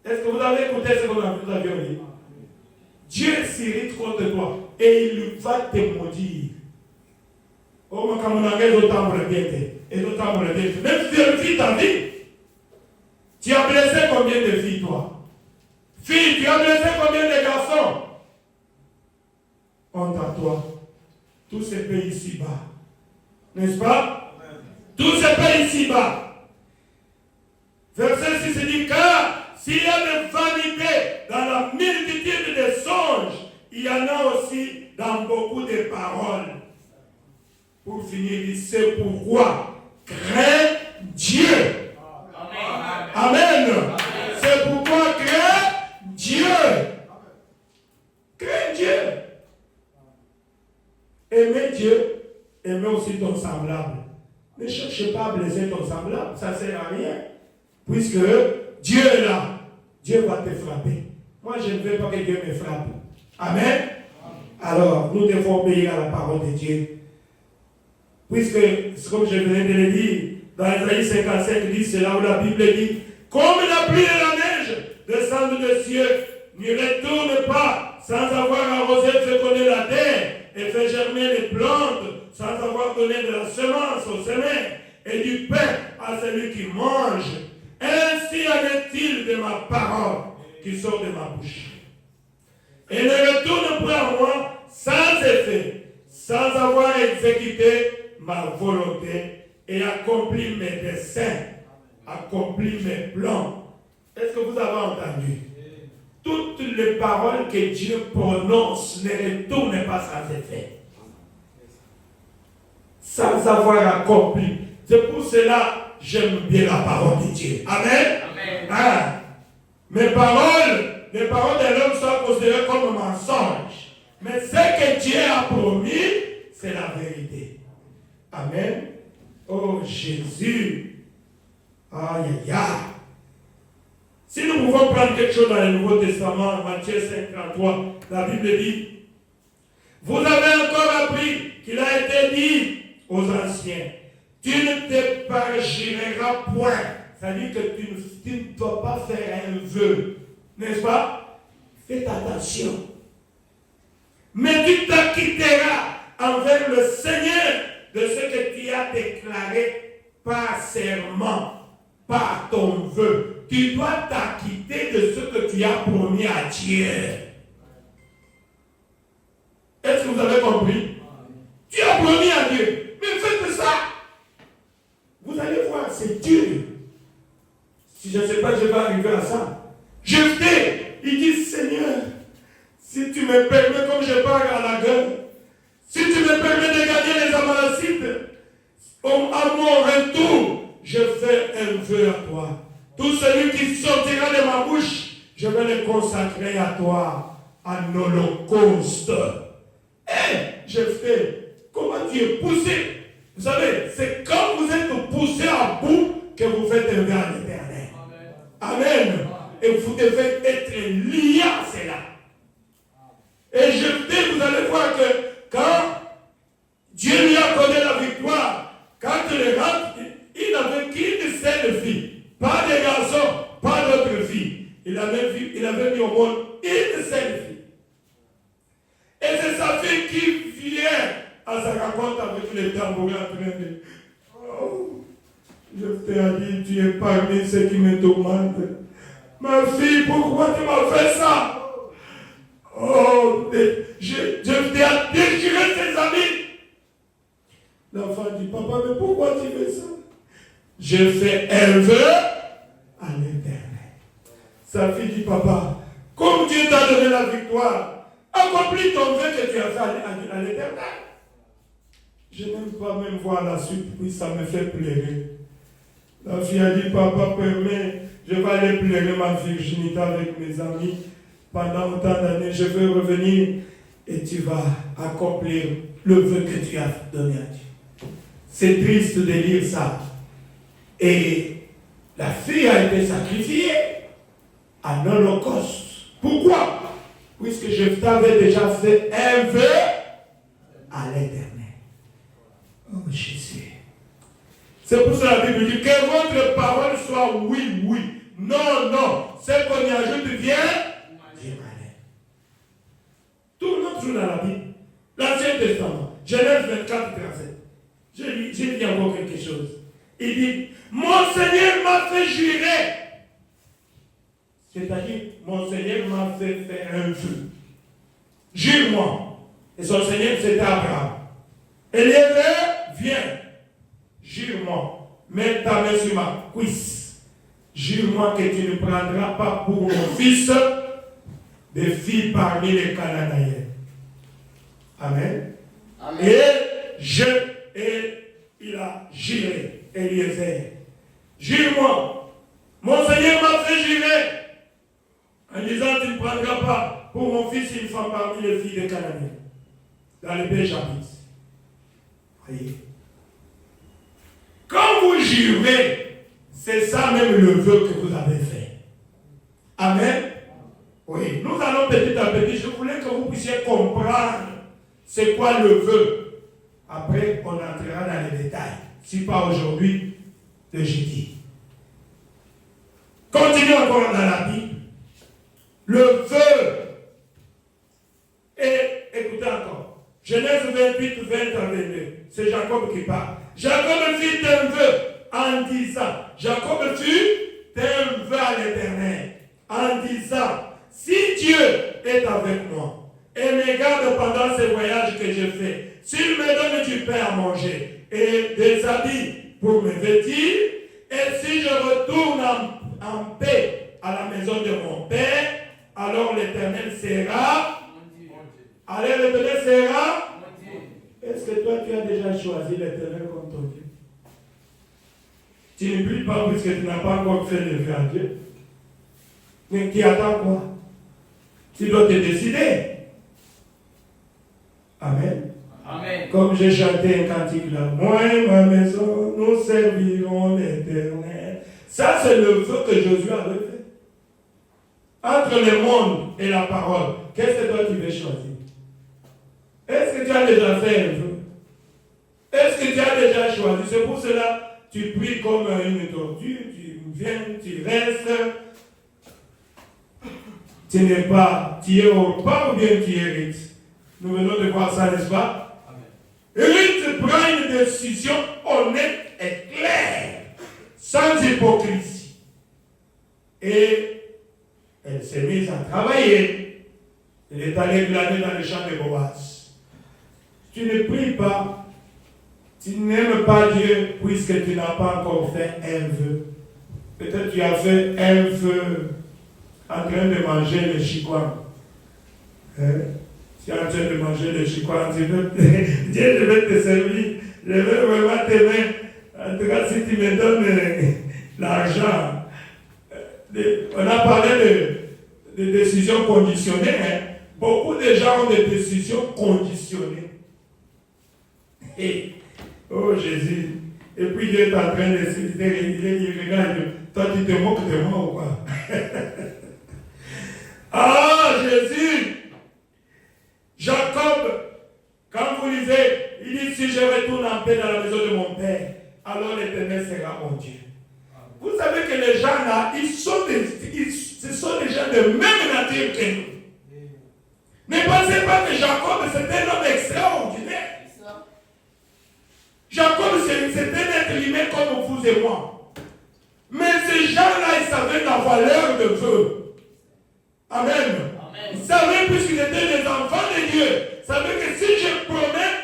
Est-ce que vous avez écouté ce que vous avez dit? Dieu s'irrite contre toi et il va te maudire. Oh, mais comme on a d'autant pour le bien, et d'autant pour le bien. Même si tu vis ta vie, tu as blessé combien de filles, toi? Fille, tu as blessé combien de garçons? Honte à toi. Tout se paye ici-bas. N'est-ce pas? Tout se paye ici-bas. Verset 6 dit, car s'il y a des vanités dans la multitude des songes, il y en a aussi dans beaucoup de paroles. Pour finir, il dit, c'est pourquoi crains Dieu. Amen. Amen. Amen. C'est pourquoi crains Dieu. Crains Dieu. Aimer Dieu, aimer aussi ton semblable. Ne cherche pas à blesser ton semblable, ça ne sert à rien. Puisque Dieu est là, Dieu va te frapper. Moi, je ne veux pas que Dieu me frappe. Amen. Alors, nous devons obéir à la parole de Dieu. Puisque, comme je venais de le dire, dans Isaïe 55, dit, c'est là où la Bible dit, comme la pluie et la neige descendent des cieux, ne retourne pas sans avoir arrosé, fécondé la terre et fait germer les plantes, sans avoir donné de la semence aux semins et du pain à celui qui mange. Ainsi en est-il de ma parole qui sort de ma bouche. Et ne retourne pas à moi sans effet, sans avoir exécuté ma volonté et accompli mes desseins, accompli mes plans. Est-ce que vous avez entendu? Toutes les paroles que Dieu prononce ne retournent pas sans effet. Sans avoir accompli. C'est pour cela que j'aime bien la parole de Dieu. Amen. Amen. Ah. Les paroles de l'homme sont considérées comme un mensonge. Mais ce que Dieu a promis, c'est la vérité. Amen. Oh Jésus. Aïe aïe aïe. Si nous pouvons prendre quelque chose dans le Nouveau Testament, Matthieu 5:33, la Bible dit, vous avez encore appris qu'il a été dit aux anciens, tu ne te parjureras point. Ça dit que tu ne dois pas faire un vœu. N'est-ce pas? Faites attention. Mais tu t'acquitteras envers le Seigneur de ce que tu as déclaré par serment, par ton vœu. Tu dois t'acquitter de ce que tu as promis à Dieu. Est-ce que vous avez compris? Tu as promis à Dieu. Mais faites ça. Vous allez voir, c'est dur. Si je ne sais pas, je vais arriver à ça. Jephthé, il dit, Seigneur, si tu me permets, comme je parle à la gueule, si tu me permets de gagner les Amalécites, à mon retour, je fais un vœu à toi. Tout celui qui sortira de ma bouche, je vais le consacrer à toi, en holocauste. Jephthé, comment tu es poussé? Vous savez, c'est quand vous êtes poussé à bout que vous faites un vœu à l'Éternel. Amen. Et vous devez être lié à cela. Et Jephthé, vous allez voir que quand Dieu lui a donné la victoire, quand il rentre, il n'avait qu'une seule fille. Pas de garçons, pas d'autres filles. Il avait mis au monde une seule fille. Et c'est sa fille qui vient à sa rencontre avec les tambourins en train de... Oh, je t'ai dit, tu es parmi ceux qui me tourmentent. Ma fille, pourquoi tu m'as fait ça? Oh, je t'ai déchiré ses amis. L'enfant dit, papa, mais pourquoi tu fais ça? Je fais un vœu à l'Éternel. Sa fille dit, papa, comme Dieu t'a donné la victoire, à accomplis ton vœu que tu as fait à l'Éternel. Je n'aime pas même voir la suite, puis ça me fait pleurer. La fille a dit, papa, permets, je vais aller pleurer ma virginité avec mes amis. Pendant autant d'années, je veux revenir et tu vas accomplir le vœu que tu as donné à Dieu. C'est triste de lire ça. Et la fille a été sacrifiée en holocauste. Pourquoi? Puisque je t'avais déjà fait un vœu à l'Éternel. Oh Jésus. C'est pour ça que la Bible dit que votre parole soit oui, oui. Non, non. Ce qu'on y ajoute vient malin. Tournons toujours dans la Bible. L'Ancien Testament. Genèse 24, 37. J'ai dit encore quelque chose. Il dit, mon Seigneur m'a fait jurer. C'est-à-dire, mon Seigneur m'a fait faire un vœu. Jure-moi. Et son Seigneur, c'était Abraham. Eliezer, viens. Jure-moi. Mets ta main sur ma cuisse. Jure-moi que tu ne prendras pas pour mon fils des filles parmi les Cananéens. Amen. Amen. Et il a juré, Eliezer. Jure-moi. Mon Seigneur m'a fait jurer. En disant, tu ne prendras pas pour mon fils une femme parmi les filles des Cananéens. Dans le pays chapitre. Voyez. Quand vous jurez, c'est ça même le vœu que vous avez fait. Amen. Oui. Nous allons petit à petit. Je voulais que vous puissiez comprendre c'est quoi le vœu. Après, on entrera dans les détails. Si pas aujourd'hui, le jeudi. Continuons encore dans la Bible. Le vœu. Et écoutez encore. Genèse 28, 20 à 22. C'est Jacob qui parle. Jacob fit un vœu en disant. Jacob fit un vœu à l'Éternel. En disant. Si Dieu est avec moi et me garde pendant ces voyages que je fais, s'il me donne du pain à manger et des habits pour me vêtir, et si je retourne en paix à la maison de mon Père, alors l'Éternel sera. Allez, l'Éternel sera. Est-ce que toi tu as déjà choisi l'Éternel comme ton Dieu? Tu ne pries pas puisque tu n'as pas encore fait le vœu à Dieu. Mais qui attend quoi? Tu dois te décider. Amen. Amen. Comme j'ai chanté un cantique là, moi et ma maison, nous servirons l'Éternel. Ça, c'est le vœu que Josué avait fait. Entre le monde et la parole, qu'est-ce que toi tu veux choisir? Est-ce que tu as déjà fait un vœu? Est-ce que tu as déjà choisi? C'est pour cela que tu pries comme une tortue, tu viens, tu restes. Tu n'es pas, tu es au pas ou bien tu es Ruth. Nous venons de voir ça, n'est-ce pas? Ruth prend une décision honnête et claire, sans hypocrisie. Et elle s'est mise à travailler. Elle est allée glaner dans le champ de Boaz. Tu ne pries pas, tu n'aimes pas Dieu puisque tu n'as pas encore fait un vœu. Peut-être tu as fait un vœu en train de manger le chikwang. Tu es en train de manger le chikwang. Dieu, je vais te servir. Je vais vraiment t'aimer. En tout cas, si tu me donnes l'argent. On a parlé de décisions conditionnées. Hein. Beaucoup de gens ont des décisions conditionnées. Et, oh Jésus. Et puis Dieu est en train de se dire, regarde, toi tu te moques de moi ou quoi? Ah, Jésus! Jacob, quand vous lisez, il dit, si je retourne en paix dans la maison de mon Père, alors l'Éternel sera mon Dieu. Vous savez que les gens là, ce sont des gens de même nature que nous. Ne pensez pas que Jacob, c'était un homme extraordinaire. Jacob, c'était un être humain comme vous et moi. Mais ces gens-là, ils savaient la valeur de vœu. Amen. Amen. Ils savaient, puisqu'ils étaient des enfants de Dieu, ils savaient que si je promets,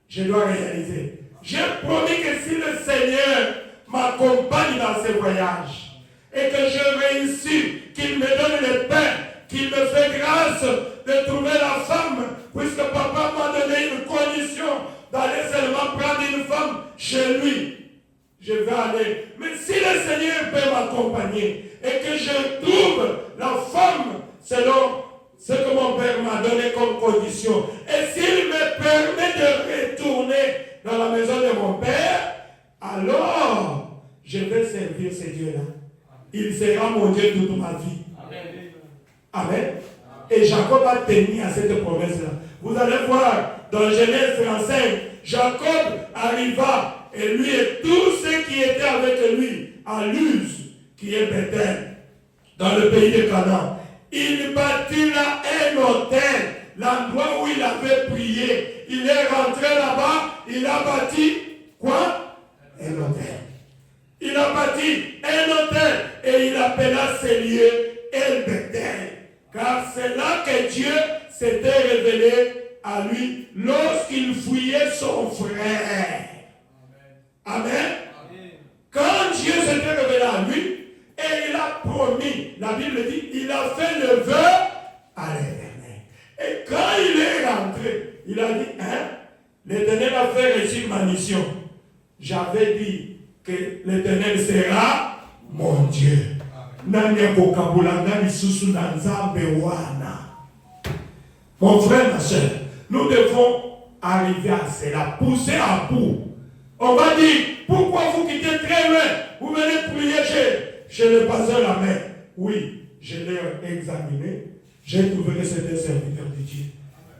je dois réaliser. J'ai promis que si le Seigneur m'accompagne dans ces voyages et que je réussis, qu'il me donne le pain qu'il me fait grâce de trouver la femme, puisque papa m'a donné une condition d'aller seulement prendre une femme chez lui. Je vais aller. Mais si le Seigneur peut m'accompagner et que je trouve la femme selon ce que mon père m'a donné comme condition, et s'il me permet de retourner dans la maison de mon père, alors je vais servir ce Dieu-là. Il sera mon Dieu toute ma vie. Amen. Amen. Et Jacob a tenu à cette promesse-là. Vous allez voir dans Genèse 35, Jacob arriva et lui et tous ceux qui étaient avec lui à Luz, qui est Bethel, dans le pays de Canaan. Il bâtit là un hôtel, l'endroit où il avait prié. Il est rentré là-bas, il a bâti quoi? Un hôtel. Il a bâti un hôtel et il appela ce lieu El Bethel. Car c'est là que Dieu s'était révélé à lui lorsqu'il fouillait son frère. Amen. Amen. Quand Dieu s'était révélé à lui, et il a promis, la Bible dit, il a fait le vœu à l'Éternel. Et quand il est rentré, il a dit, l'Éternel a fait réussir ma mission. J'avais dit que l'Éternel sera mon Dieu. Mon frère, ma soeur, nous devons arriver à cela, pousser à bout. On va dire, pourquoi vous quittez très loin? Vous venez prier chez le pasteur la main. Oui, je l'ai examiné. J'ai trouvé que c'était un serviteur de Dieu.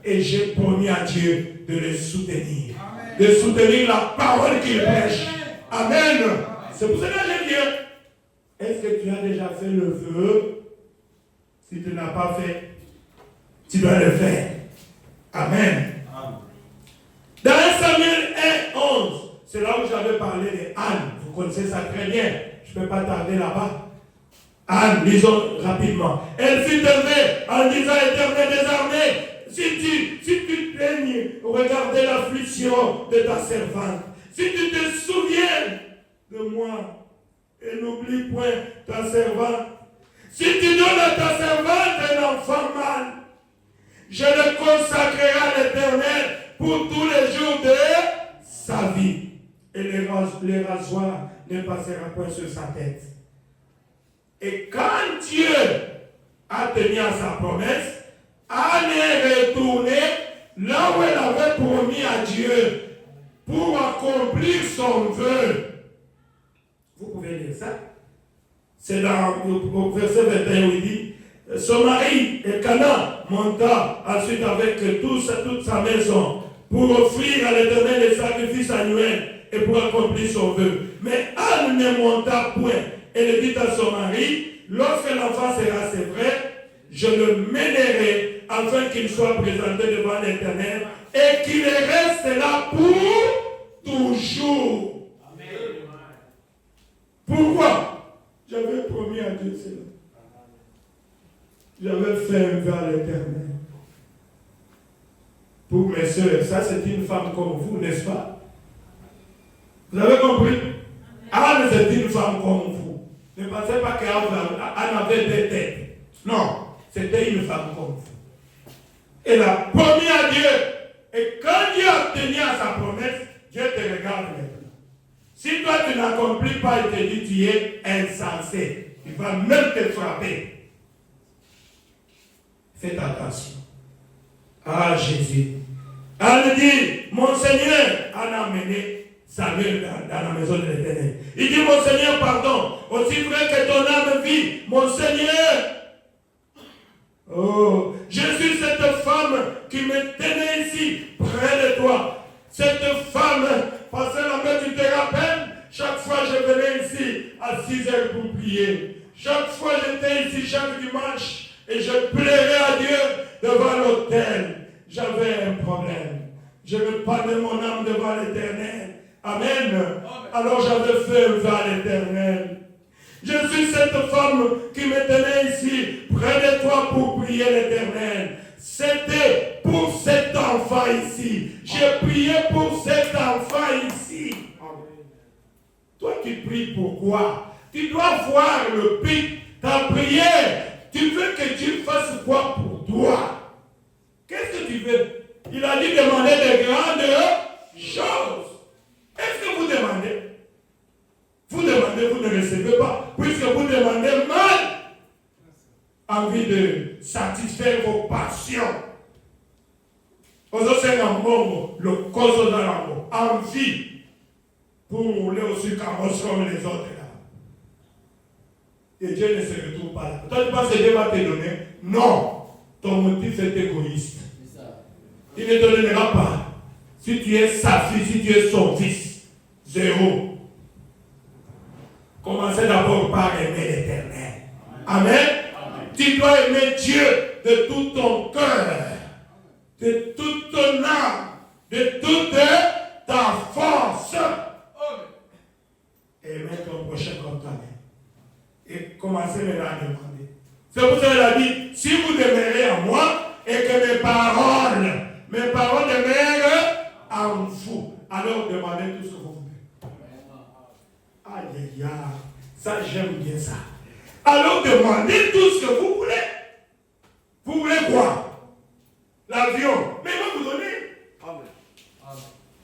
Et j'ai promis à Dieu de le soutenir. Amen. De soutenir la parole qu'il prêche. Amen. C'est pour cela que je dis, est-ce que tu as déjà fait le vœu? Si tu n'as pas fait, tu dois le faire. Amen. Dans 1 Samuel 1:11, c'est là où j'avais parlé de Anne. Vous connaissez ça très bien. Je ne peux pas tarder là-bas. Anne, lisons rapidement. Elle fut élevée en disant, Éternel des armées, si tu daignes regarder l'affliction de ta servante, si tu te souviens de moi et n'oublie point ta servante, si tu donnes à ta servante un enfant mâle, je le consacrerai à l'Éternel pour tous les jours de sa vie. Et les rasoirs ne passera point sur sa tête. Et quand Dieu a tenu à sa promesse, Anne est retournée là où elle avait promis à Dieu pour accomplir son vœu. Vous pouvez lire ça. C'est dans le verset 21 où il dit, son mari, Elkana, monta ensuite avec toute sa maison pour offrir à l'Éternel les sacrifices annuels et pour accomplir son vœu. Mais Anne ne monta point. Elle dit à son mari, lorsque l'enfant sera sévré, je le mènerai afin qu'il soit présenté devant l'Éternel et qu'il reste là pour toujours. Amen. Pourquoi? J'avais promis à Dieu cela. J'avais fait un vœu à l'Éternel. Pour mes soeurs, ça c'est une femme comme vous, n'est-ce pas? Vous avez compris? Anne c'est une femme comme vous. Ne pensez pas qu'Anne avait des têtes. Non, c'était une femme comme vous. Elle a promis à Dieu. Et quand Dieu a tenu à sa promesse, Dieu te regarde maintenant. Si toi tu n'accomplis pas, il te dit tu es insensé. Il va même te frapper. Faites attention. Ah Jésus. Elle dit, mon Seigneur, Anne a amené Samuel dans la maison de l'Éternel. Il dit, mon Seigneur, pardon, aussi vrai que ton âme vit, mon Seigneur. Oh, je suis cette femme qui me tenait ici, près de toi. Cette femme, passez la main, tu te rappelles, chaque fois je venais ici à 6 heures pour prier. Chaque fois j'étais ici chaque dimanche et je pleurais à Dieu devant l'autel. J'avais un problème. Je me parlais mon âme devant l'Éternel. Amen. Alors j'avais fait un vœu à l'Éternel. Je suis cette femme qui me tenait ici, près de toi pour prier l'Éternel. C'était pour cet enfant ici. J'ai prié pour cet enfant ici. Toi qui pries pourquoi? Tu dois voir le but. Ta prière, Tu veux que Dieu fasse quoi pour toi? Qu'est-ce que tu veux? Il a dit demander de grandes choses. Est-ce que vous demandez? Vous demandez, vous ne recevez pas, puisque vous demandez mal. Envie de satisfaire vos passions. Vous avez un bon, le cause de l'amour. Envie pour rouler aussi carrosse comme les autres là. Et Dieu ne se retrouve pas là. Toi, tu penses que Dieu va te donner? Non. Ton motif est égoïste. Il ne te donnera pas. Si tu es sa fille, si tu es son fils, zéro. Commencez d'abord par aimer l'Éternel. Amen. Tu dois aimer Dieu de tout ton cœur, de toute ton âme, de toute ta force. Et aimer ton prochain comme toi-même. Et commencez maintenant à demander. C'est pour ça qu'il a dit, si vous demeurez en moi et que mes paroles demeurent en vous, alors demandez tout ce que vous voulez. Aïe, aïe, aïe. Ça, j'aime bien ça. Alors demandez tout ce que vous voulez. Vous voulez quoi? L'avion. Mais il va vous donner. Amen.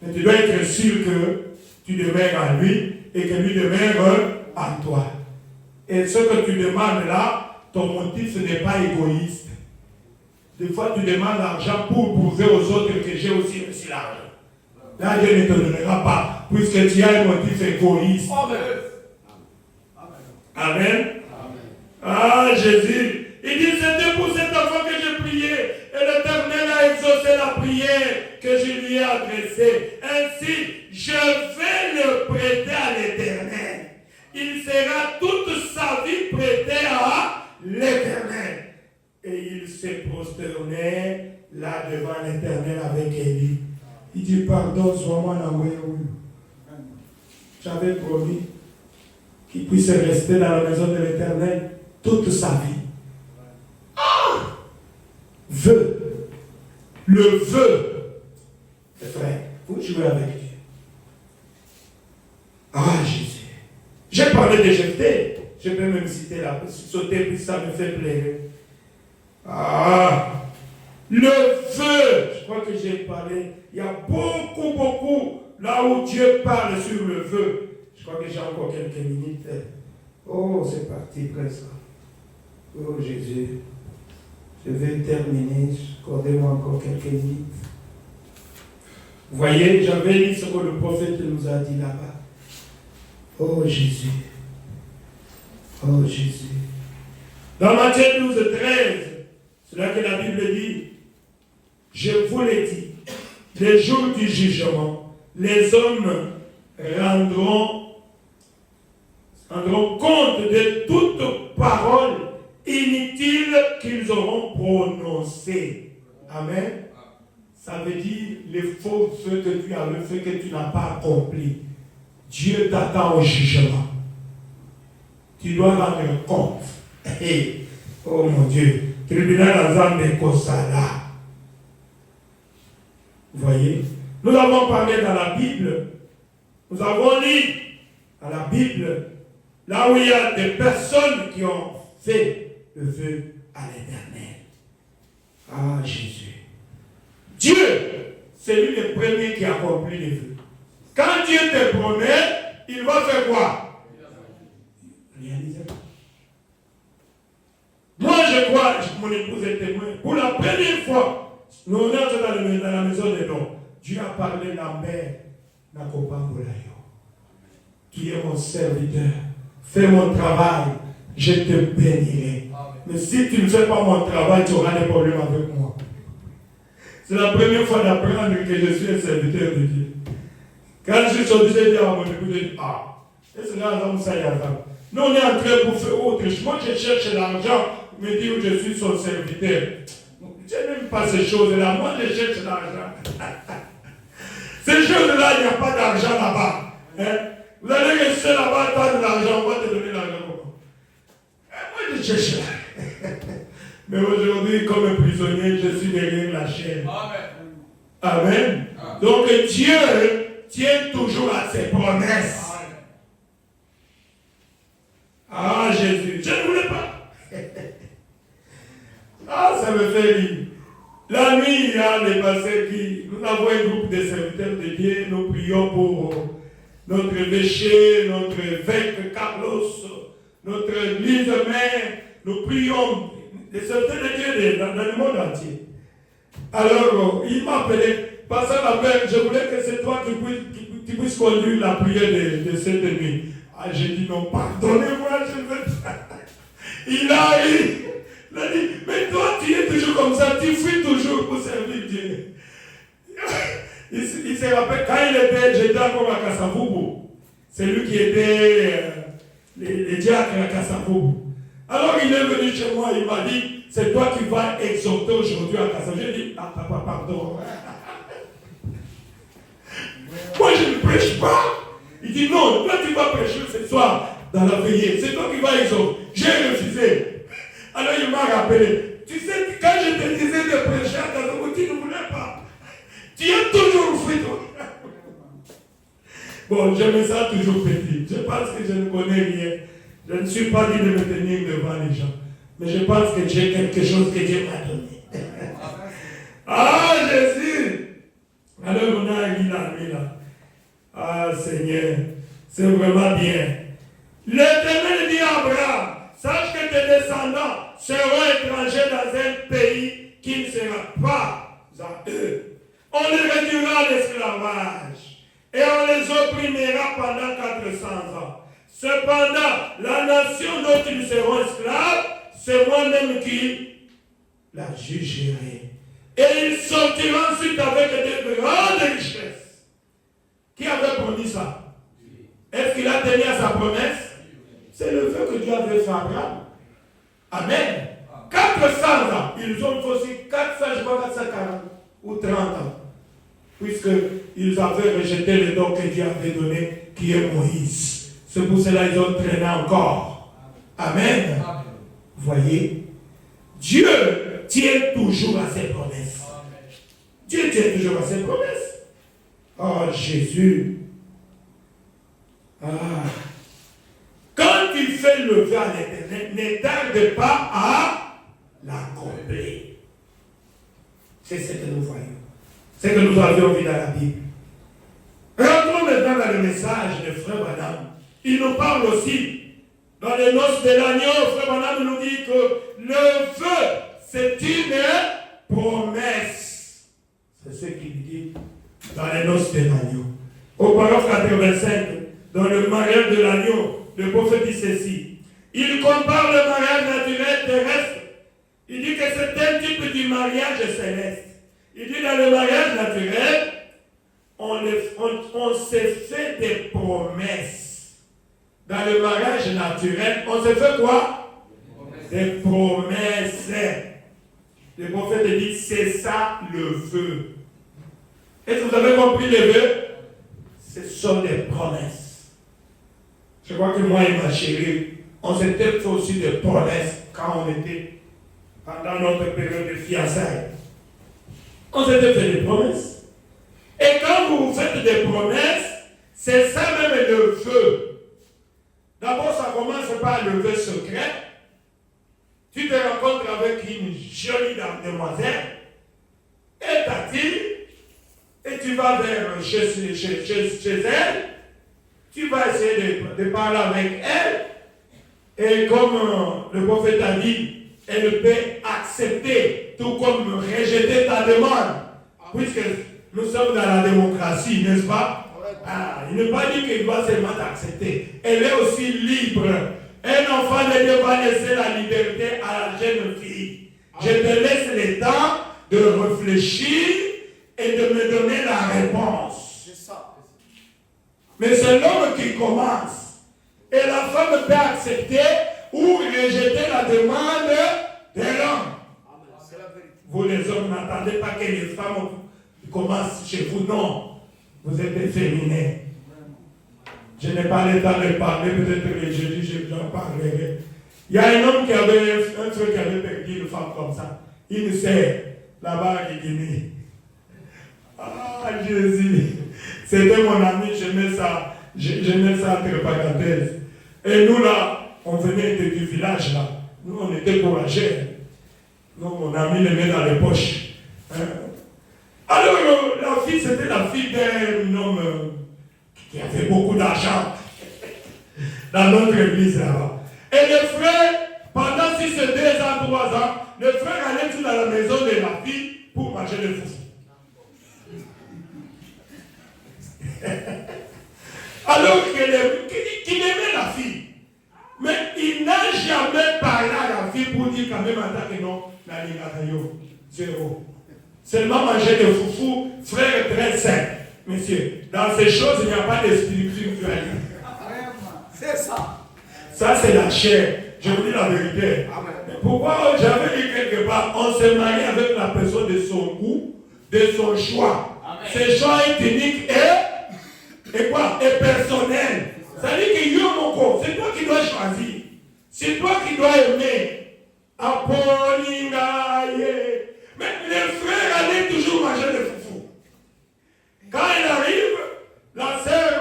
Mais tu dois être sûr que tu demeures en lui et que lui demeure en toi. Et ce que tu demandes là, ton motif, ce n'est pas égoïste. Des fois, tu demandes l'argent pour prouver aux autres que j'ai aussi reçu l'argent. Là, Dieu ne te donnera pas, puisque tu as un motif égoïste. Amen. Amen. Ah, Jésus. Il dit, c'était pour cet enfant que j'ai prié. Et l'Éternel a exaucé la prière que je lui ai adressée. Ainsi, je vais le prêter à l'Éternel. Il sera toute sa vie prêté à l'Éternel. Et il s'est prosterné là devant l'Éternel avec Élie. Il dit, pardon, sois-moi envoyé. J'avais promis qu'il puisse rester dans la maison de l'Éternel toute sa vie. Ah! Vœu. Le vœu. Frère, vous jouez avec Dieu. Ah, Jésus. J'ai parlé de Jephthé. Je peux même citer là, sauter, puis ça me fait plaisir. Ah! Le feu. Je crois que j'ai parlé. Il y a beaucoup, là où Dieu parle sur le feu. Je crois que j'ai encore quelques minutes. Oh, c'est parti presque. Oh Jésus, je vais terminer. Accordez-moi encore quelques minutes. Vous voyez, j'avais lu ce que le prophète nous a dit là-bas. Oh Jésus. Oh Jésus. Dans Matthieu 12, 13, c'est là que la Bible dit, je vous l'ai dit, les jours du jugement, les hommes rendront compte de toute parole inutile qu'ils auront prononcée. Amen. Ça veut dire les faux feux que tu avais fait, que tu n'as pas accompli. Dieu t'attend au jugement. Tu dois rendre compte. Hey, oh mon Dieu. Tribunal Azambe Kosala. Vous voyez? Nous avons parlé dans la Bible. Nous avons lu dans la Bible là où il y a des personnes qui ont fait le vœu à l'Éternel. Ah, Jésus. Dieu, c'est lui le premier qui accomplit les vœux. Quand Dieu te promet, il va faire quoi? Réaliser. Moi, je crois, mon épouse est témoin. Pour la première fois, nous sommes dans la maison des dons. Dieu a parlé à Lambert Nakopangolayo. Tu es mon serviteur. Fais mon travail. Je te bénirai. Mais si tu ne fais pas mon travail, tu auras des problèmes avec moi. C'est la première fois d'apprendre que je suis un serviteur de Dieu. Quand je suis sorti, j'ai dit à mon épouse, est-ce que là, ça y est? Nous, on est en train pour faire autre chose. Moi, je cherche l'argent, me dire que je suis son serviteur. Je n'aime pas ces choses-là. Moi, je cherche l'argent. Ces choses-là, il n'y a pas d'argent là-bas. Hein? Vous allez rester là-bas, attendre l'argent, on va te donner l'argent. Moi, je cherche l'argent. Mais aujourd'hui, comme un prisonnier, je suis derrière la chaîne. Amen. Amen. Donc, Dieu tient toujours à ses promesses. Ah, Jésus, je ne voulais pas. fait rire. La nuit, il y a les pasteurs qui... Nous avons un groupe de serviteurs de Dieu. Nous prions pour notre évêché, notre évêque Carlos, notre église mère. Nous prions les serviteurs de Dieu dans le monde entier. Alors, il m'a appelé. Pasteur Lambert, je voulais que c'est toi qui puisses conduire la prière de cette nuit. Ah, j'ai dit non, pardonnez-moi, je veux pas. Il a dit, mais toi tu es toujours comme ça, tu fuis toujours pour servir Dieu. Il se rappelle, quand j'étais encore à Kassavubu, c'est lui qui était les diacres à Kassavubu. Alors il est venu chez moi, il m'a dit, c'est toi qui vas exhorter aujourd'hui à Kassavubu. J'ai dit, ah papa, pardon. Moi je ne prêche pas. Il dit non, toi tu vas prêcher ce soir dans la veillée. C'est toi qui vas exhorter. J'ai refusé. Alors il m'a rappelé. Tu sais, quand je te disais de prêcher à Kassavubu, tu ne voulais pas. Tu as toujours fait toi. Bon, je me sens toujours petit. Je pense que je ne connais rien. Je ne suis pas dit de me tenir devant les gens. Mais je pense que j'ai quelque chose que Dieu m'a donné. Ah, Jésus! Alors on a mis là. Ah, Seigneur, c'est vraiment bien. L'Éternel dit à Abraham, sache que tes descendants seront étrangers dans un pays qui ne sera pas à eux. On les réduira à l'esclavage et on les opprimera pendant 400 ans. Cependant, la nation dont ils seront esclaves, c'est moi-même qui la jugerai. Et ils sortiront ensuite avec de grandes richesses. Qui avait promis ça? Est-ce qu'il a tenu à sa promesse? C'est le vœu que Dieu avait fait à Abraham. Amen. 400 ans. Ils ont aussi 440 ou 30 ans. Puisqu'ils avaient rejeté le don que Dieu avait donné, qui est Moïse. C'est pour cela qu'ils ont traîné encore. Amen. Voyez, Dieu tient toujours à ses promesses. Dieu tient toujours à ses promesses. Oh Jésus. Ah. Quand tu fais le vœu à l'Éternel, ne tarde pas à l'accomplir. C'est ce que nous voyons. C'est ce que nous avions vu dans la Bible. Rentrons maintenant dans le message de Frère Branham. Il nous parle aussi dans les noces de l'agneau. Frère Branham nous dit que le vœu, c'est une promesse. C'est ce qu'il dit dans les noces de l'agneau. Au paragraphe 85, dans le mariage de l'agneau, le prophète dit ceci. Il compare le mariage naturel terrestre. Il dit que c'est un type du mariage céleste. Il dit dans le mariage naturel, on s'est fait des promesses. Dans le mariage naturel, on s'est fait quoi? Des promesses. Le prophète dit, c'est ça le vœu. Est-ce que vous avez compris les vœux? Ce sont des promesses. Je crois que moi et ma chérie, on s'était fait aussi des promesses quand on était pendant notre période de fiançailles. On s'était fait des promesses. Et quand vous faites des promesses, c'est ça même le vœu. D'abord, ça commence par le vœu secret. Tu te rencontres avec une jolie demoiselle, et t'attire, et tu vas vers chez elle, tu vas essayer de parler avec elle, et comme le prophète a dit, elle peut accepter, tout comme rejeter ta demande, puisque nous sommes dans la démocratie, n'est-ce pas? Ah, il n'est pas dit qu'il doit seulement t'accepter. Elle est aussi libre. Un enfant de Dieu va laisser la liberté à la jeune fille. Je te laisse le temps de réfléchir et de me donner la réponse. Mais c'est l'homme qui commence. Et la femme peut accepter ou rejeter la demande de l'homme. Vous les hommes, n'attendez pas que les femmes commencent chez vous. Non. Vous êtes efféminés. Je n'ai pas le temps de parler, peut-être que jeudi, j'en parlerai. Il y a un homme qui avait un truc qui avait perdu une femme comme ça. Il nous sait, là-bas à Guinée. Ah, Jésus. C'était mon ami, j'aimais ça entre parenthèses. Et nous là, on venait du village là. Nous, on était courageux. Non, mon ami le met dans les poches. Hein? Alors, la fille, c'était la fille d'un homme qui avait beaucoup d'argent dans notre église là-bas. Et le frère, pendant 6, 2 ans, 3 ans, le frère allait tout dans la maison de la fille pour manger le foufou. Alors qu'il aimait la fille. Mais il n'a jamais parlé à la fille pour dire quand même en tant que non, la ligatayo, 0. Seulement manger le foufou, frère très sain. Monsieur, dans ces choses, il n'y a pas de spiritualité. C'est ça. Ça, c'est la chair. Je vous dis la vérité. Mais pourquoi j'avais dit quelque part, on se marie avec la personne de son goût, de son choix. Ce choix est unique et quoi? Et personnel. C'est-à-dire que yo mon corps, c'est toi qui dois choisir. C'est toi qui dois aimer. Apolingaye. Mais les frères allaient toujours manger le foufou. Quand il arrive, la sœur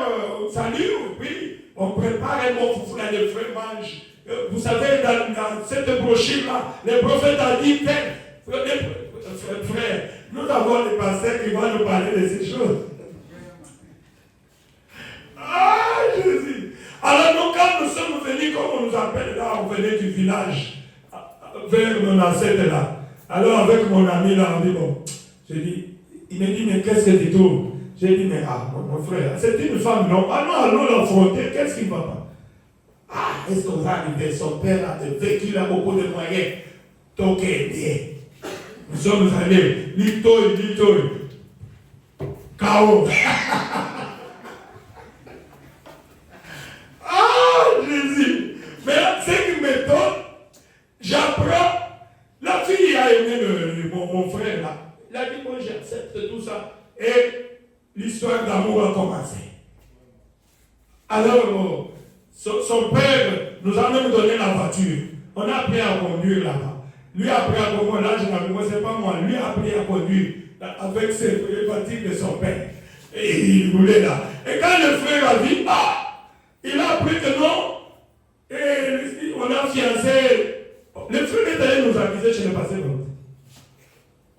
salue, puis on prépare un bon foufou, là, les frères mangent. Vous savez, dans cette brochure-là, le prophète a dit que, frère, nous avons les pasteurs qui vont nous parler de ces choses. Ah, Jésus! Alors, nous, quand nous sommes venus, comme on nous appelle là, on venait du village, vers mon ancêtre là. Alors, avec mon ami là, on dit, bon, j'ai dit, il me dit, mais qu'est-ce que tu trouves? J'ai dit, mais mon frère, c'est une femme, non? Ah non, allons l'affronter, qu'est-ce qui ne va pas? Ah, est-ce qu'on va arriver? Son père a vécu, il a beaucoup de moyens. Donc, bien. Nous sommes allés, lito, chaos. Ah, Jésus! Mais ce qui m'étonne, j'apprends, la fille a aimé mon frère là. Il a dit, moi j'accepte tout ça. Et l'histoire d'amour a commencé. Alors, son père nous a même donné la voiture. On a appris à conduire là-bas. Lui a appris à conduire, là je n'avais pas, c'est pas moi. Lui a appris à conduire avec ses voitures de son père. Et il roulait là. Et quand le frère a dit, il a appris que non. Et on a fiancé. Le frère est allé nous accuser chez le passé.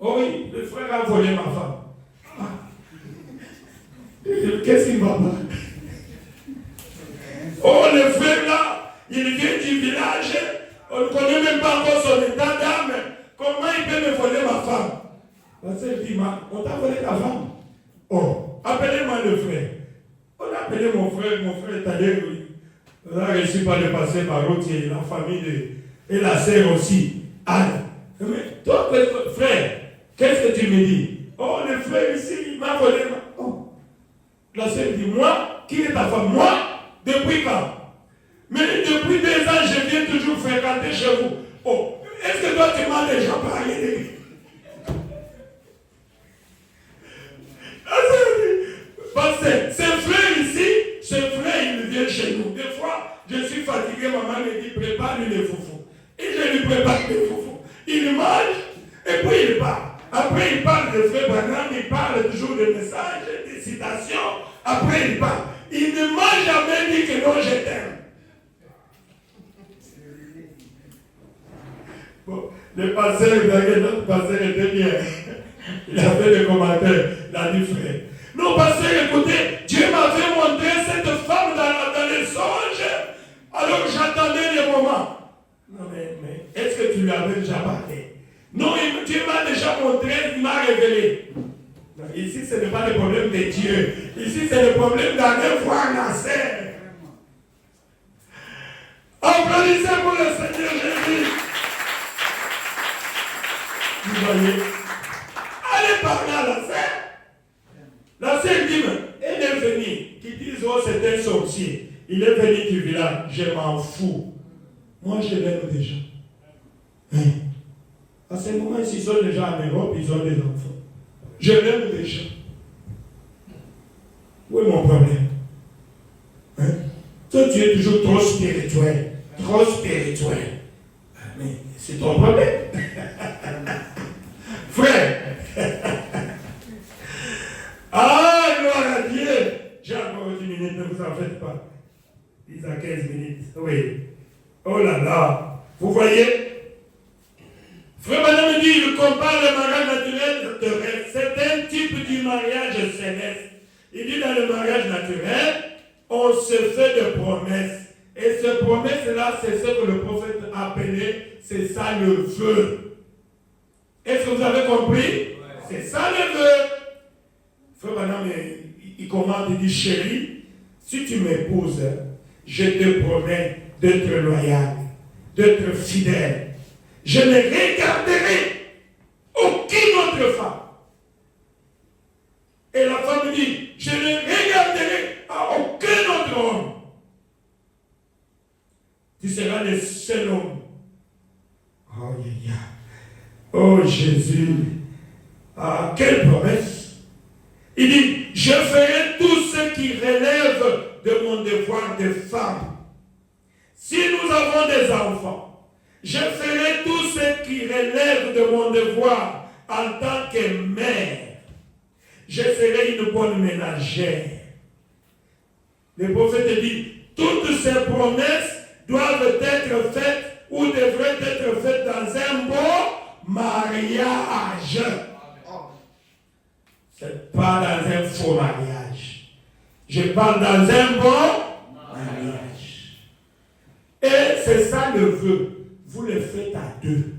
Oh oui, le frère a volé ma femme. Qu'est-ce qu'il va pas? Oh, le frère là, il vient du village, on ne connaît même pas encore son état d'âme. Comment il peut me voler ma femme? Parce qu'il dit, on t'a volé ta femme. Oh, appelez-moi le frère. On a appelé mon frère est allé, on a réussi par le passé par l'autre, la famille et la sœur aussi, Anne. Mais toi, frère, qu'est-ce que tu me dis? Oh, le frère ici, il m'a volé ma... Oh. La sœur dit, moi, qui est ta femme? Moi? Depuis quand? Mais depuis 2 ans, je viens toujours fréquenter chez vous. Oh, est-ce que toi, tu m'as déjà parlé de lui? Parce que ce frère ici, ce frère, il vient chez nous. Des fois, je suis fatigué, maman me dit, prépare-lui les foufous. Et je lui prépare les foufous. Il mange, et puis il part. Après, il parle de frère Branham, il parle toujours de messages, de citations. Après, il parle. Il ne m'a jamais dit que non, je t'aime. Bon, le pasteur était bien. Il a fait des commentaires, il a dit frère. Non, pasteur, écoutez, Dieu m'avait montré cette femme dans les songes, alors j'attendais le moment. Non, mais est-ce que tu lui avais déjà parlé? Non, Dieu m'a déjà montré, il m'a révélé. Non, ici, ce n'est pas le problème de Dieu. Ici, c'est le problème d'aller voir la sœur. Applaudissez pour le Seigneur Jésus. Vous voyez? Allez parler à la sœur. La sœur dit, elle est venue. Qui disent, oh, c'est un sorcier. Il est venu du village. Je m'en fous. Moi, je l'aime déjà. Hein? À ce moment, ils sont déjà en Europe, ils ont des enfants. Je l'aime déjà. Où est mon problème? Hein? Toi, tu es toujours trop spirituel. Trop spirituel. Mais c'est ton problème. Frère. Ah, gloire à Dieu. J'ai encore 10 minutes, ne vous en faites pas. 10 à 15 minutes. Oui. Oh là là. Vous voyez? Frère, madame, se fait des promesses. Et ces promesses-là, c'est ce que le prophète appelait, c'est ça le vœu. Est-ce que vous avez compris? Ouais. C'est ça le vœu. Frère Branham, il commente, il dit, chérie, si tu m'épouses, je te promets d'être loyal, d'être fidèle. Je ne regarderai aucune autre femme. Et la femme dit, je ne regarderai à aucun autre homme. Tu seras le seul homme. Oh, yeah, yeah. Oh Jésus. Ah, quelle promesse. Il dit, je ferai tout ce qui relève de mon devoir de femme. Si nous avons des enfants, je ferai tout ce qui relève de mon devoir en tant que mère. Je serai une bonne ménagère. Le prophète dit, toutes ces promesses doivent être faites ou devraient être faites dans un beau mariage. C'est pas dans un faux mariage. Je parle dans un bon mariage. Et c'est ça le vœu. Vous le faites à deux.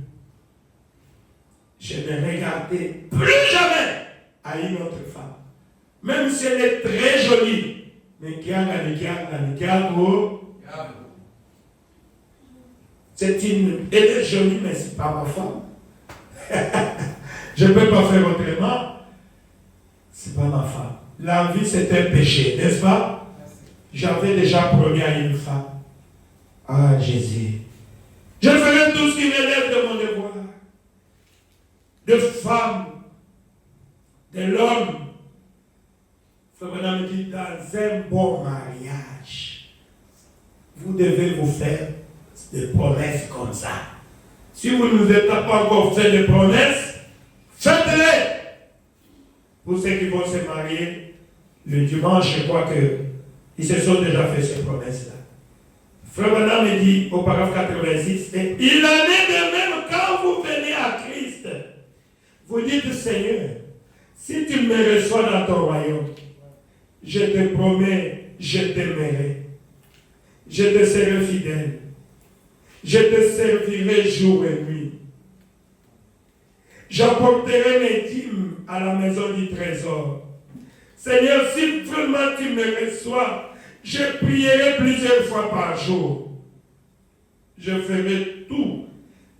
Je ne regarderai plus jamais à une autre femme. Même si elle est très jolie. Mais elle est jolie, mais ce n'est pas ma femme. Je ne peux pas faire autrement. Ce n'est pas ma femme. L'envie, c'est un péché, n'est-ce pas? J'avais déjà promis à une femme. Ah, Jésus. Je ferai tout ce qui m'élève de mon devoir. De femme. De l'homme. Frère Branham me dit, dans un bon mariage, vous devez vous faire des promesses comme ça. Si vous ne vous êtes pas encore fait des promesses, faites-les. Pour ceux qui vont se marier le dimanche, je crois qu'ils se sont déjà fait ces promesses-là. Frère Branham me dit au paragraphe 86, et il en est de même quand vous venez à Christ. Vous dites, Seigneur, si tu me reçois dans ton royaume, je te promets, je t'aimerai. Je te serai fidèle. Je te servirai jour et nuit. J'apporterai mes dîmes à la maison du trésor. Seigneur, si vraiment tu me reçois, je prierai plusieurs fois par jour. Je ferai tout.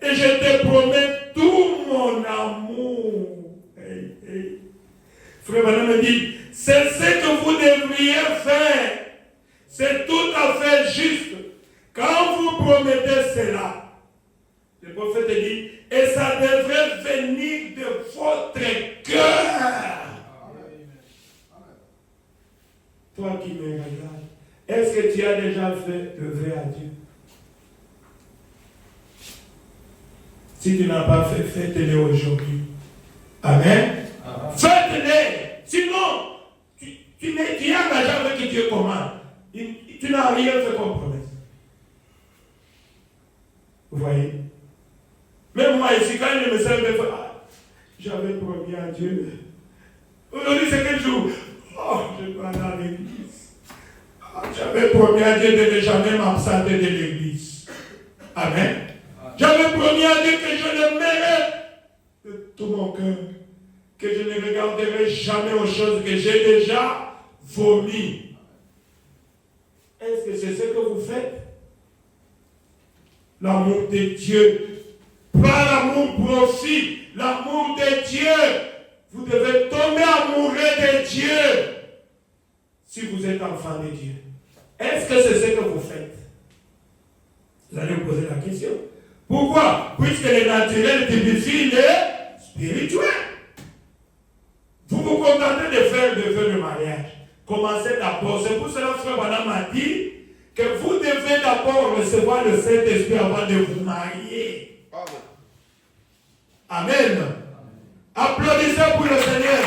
Et je te promets tout mon amour. Hey, hey. Frère Branham me dit, c'est ce que vous devriez faire. C'est tout à fait juste. Quand vous promettez cela, le prophète dit, et ça devrait venir de votre cœur. Toi qui me regardes, est-ce que tu as déjà fait le vœu à Dieu? Si tu n'as pas fait, faites-le aujourd'hui. Amen. Faites-le. Sinon, tu es engagé avec Dieu comment? Tu n'as rien fait comme promesse. Vous voyez? Même moi ici, quand il me sert de faire, j'avais promis à Dieu. Aujourd'hui, c'est quel jour? Oh, je dois aller à l'église. J'avais promis à Dieu de ne jamais m'absenter de l'église. Amen. J'avais promis à Dieu que je l'aimerais de tout mon cœur. Que je ne regarderai jamais aux choses que j'ai déjà vomi. Est-ce que c'est ce que vous faites? L'amour de Dieu. Pas l'amour profit. L'amour de Dieu. Vous devez tomber amoureux de Dieu. Si vous êtes enfant de Dieu. Est-ce que c'est ce que vous faites? Vous allez vous poser la question. Pourquoi? Puisque le naturel typifie le spirituel. Vous vous contentez de faire des vœux de mariage. Commencez d'abord. C'est pour cela que Frère Branham m'a dit que vous devez d'abord recevoir le Saint-Esprit avant de vous marier. Amen. Applaudissez pour le Seigneur.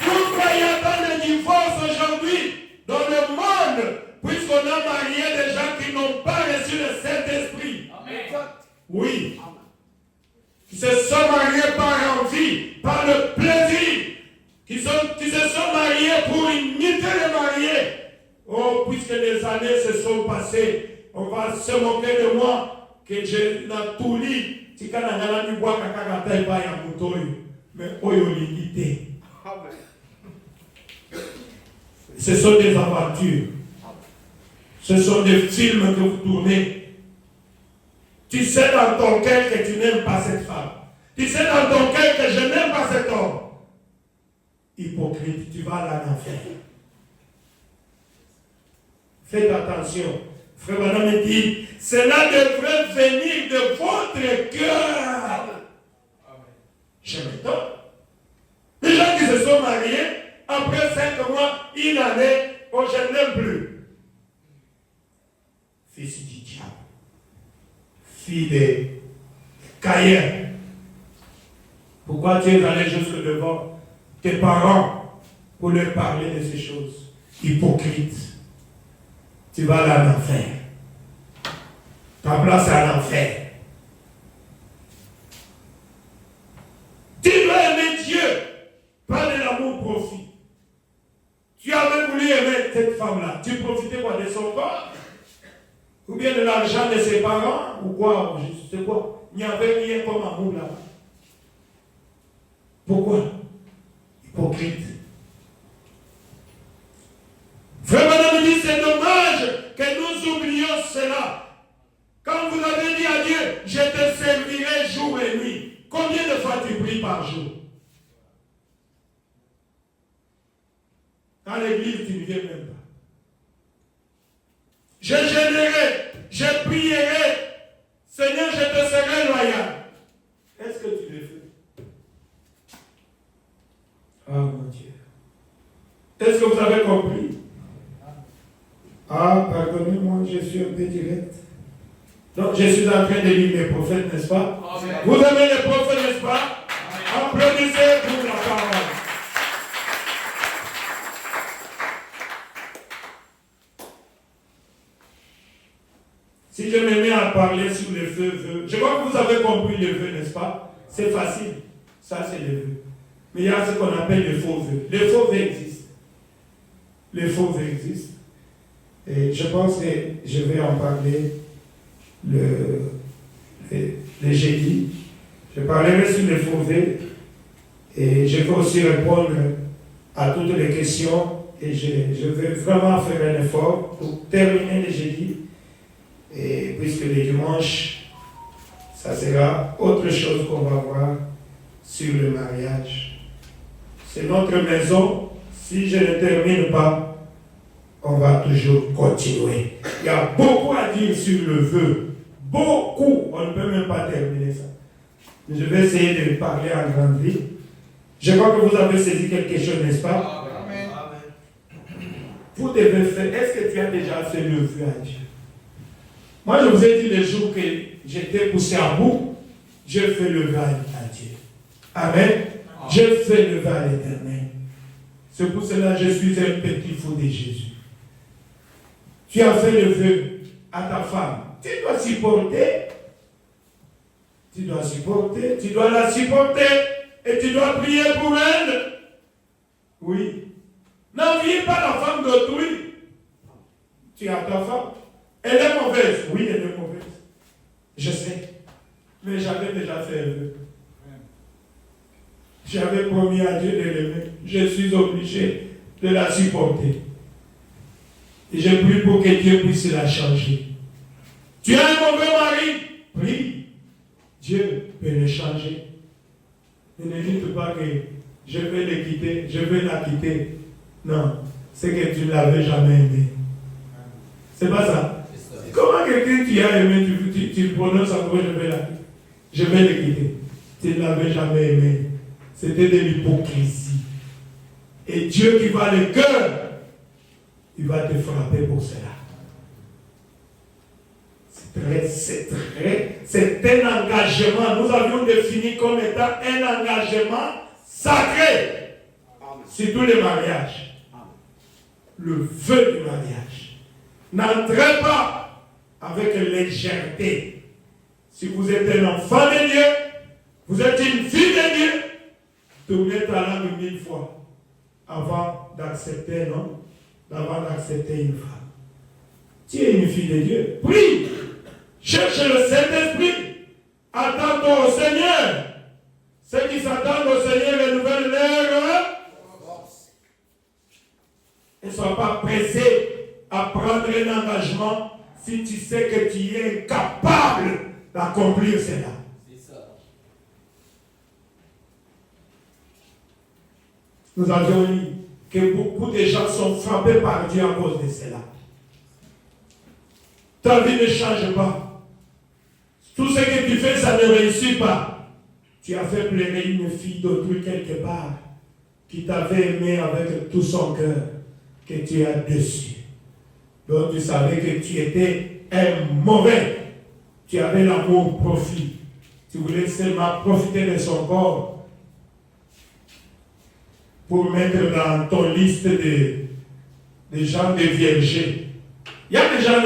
Pourquoi il y a tant de divorces aujourd'hui dans le monde, puisqu'on a marié des gens qui n'ont pas reçu le Saint-Esprit? Amen. Oui. Qui se sont mariés par envie, par le plaisir, qui sont qui se sont mariés pour imiter les mariés. Oh, puisque les années se sont passées, on va se moquer de moi que je n'ai tout lu. Mais ce sont des aventures. Ce sont des films que vous tournez. Tu sais dans ton cœur que tu n'aimes pas cette femme. Tu sais dans ton cœur que je n'aime pas cet homme. Hypocrite, tu vas aller en enfer. Faites attention. Frère Madame me dit, cela devrait venir de votre cœur. Je m'étonne. Les gens qui se sont mariés, après 5 mois, une année, oh, je n'aime plus. Fils du diable. Fille de Caïn. Pourquoi tu es allé jusque devant tes parents pour leur parler de ces choses? Hypocrite. Tu vas aller en enfer. Ta place est en enfer. Tu dois aimer Dieu, pas de l'amour profit. Tu avais voulu aimer cette femme-là. Tu profitais quoi de son corps? Ou bien de l'argent de ses parents? Ou quoi? Je sais quoi? Il n'y avait rien comme amour là. Pourquoi? Hypocrite. Frère Madame dit, c'est dommage que nous oublions cela. Quand vous avez dit à Dieu, je te servirai jour et nuit. Combien de fois tu pries par jour? À l'église, tu ne viens même pas. Je gênerai, je prierai. Seigneur, je te serai loyal. Est-ce que tu le fais? Ah mon Dieu. Est-ce que vous avez compris? Ah, pardonnez-moi, je suis un peu direct. Donc, je suis en train de lire les prophètes, n'est-ce pas? Amen. Vous aimez les prophètes, n'est-ce pas? Amen. Applaudissez pour la parole. Si je me mets à parler sur le feu, je crois que vous avez compris le vœu, n'est-ce pas? C'est facile. Ça, c'est le vœu. Mais il y a ce qu'on appelle les faux vœux. Les faux vœux existent. Les faux vœux existent. Et je pense que je vais en parler le jeudi. Je parlerai sur les faux vœux. Et je vais aussi répondre à toutes les questions. Et je vais vraiment faire un effort pour terminer le jeudi. Et puisque le dimanche, ça sera autre chose qu'on va voir sur le mariage. C'est notre maison. Si je ne termine pas, on va toujours continuer. Il y a beaucoup à dire sur le vœu. Beaucoup. On ne peut même pas terminer ça. Je vais essayer de parler en grande ligne. Je crois que vous avez saisi quelque chose, n'est-ce pas? Amen. Vous devez faire. Est-ce que tu as déjà fait le vœu à Dieu? Moi, je vous ai dit le jour que j'étais poussé à bout, je fais le vœu à Dieu. Amen. Je fais le vœu à l'Éternel. C'est pour cela que je suis un petit fou de Jésus. Tu as fait le vœu à ta femme. Tu dois supporter. Tu dois supporter. Tu dois la supporter. Et tu dois prier pour elle. Oui. N'enviez pas la femme d'autrui. Tu as ta femme. Elle est mauvaise. Oui, elle est mauvaise. Je sais. Mais j'avais déjà fait le vœu. J'avais promis à Dieu de l'aimer. Je suis obligé de la supporter. Et je prie pour que Dieu puisse la changer. Tu as un mauvais mari, prie. Dieu peut le changer. Ne dites pas que je vais le quitter, je vais la quitter. Non, c'est que tu ne l'avais jamais aimé. C'est pas ça. Comment quelqu'un qui a aimé, tu prononces encore je vais la quitter. Je vais le quitter. Tu ne l'avais jamais aimé. C'était de l'hypocrisie. Et Dieu qui voit le cœur, il va te frapper pour cela. C'est un engagement. Nous avions défini comme étant un engagement sacré. Sur tous les mariages. Le vœu du mariage. N'entrez pas avec légèreté. Si vous êtes un enfant de Dieu, vous êtes une fille de Dieu, tournez ta langue 1000 fois. avant d'accepter un homme, avant d'accepter une femme. Tu es une fille de Dieu. Prie. Cherche le Saint-Esprit. Attends-toi au Seigneur. Ceux qui s'attendent au Seigneur renouvellent leur force. Ne sois pas pressé à prendre un engagement si tu sais que tu es incapable d'accomplir cela. C'est ça. Nous avions dit que beaucoup de gens sont frappés par Dieu à cause de cela. Ta vie ne change pas. Tout ce que tu fais, ça ne réussit pas. Tu as fait pleurer une fille d'autrui quelque part qui t'avait aimé avec tout son cœur, que tu as déçu. Donc tu savais que tu étais un mauvais. Tu avais l'amour profit. Tu voulais seulement profiter de son corps pour mettre dans ton liste de gens de viergers. Il y a déjà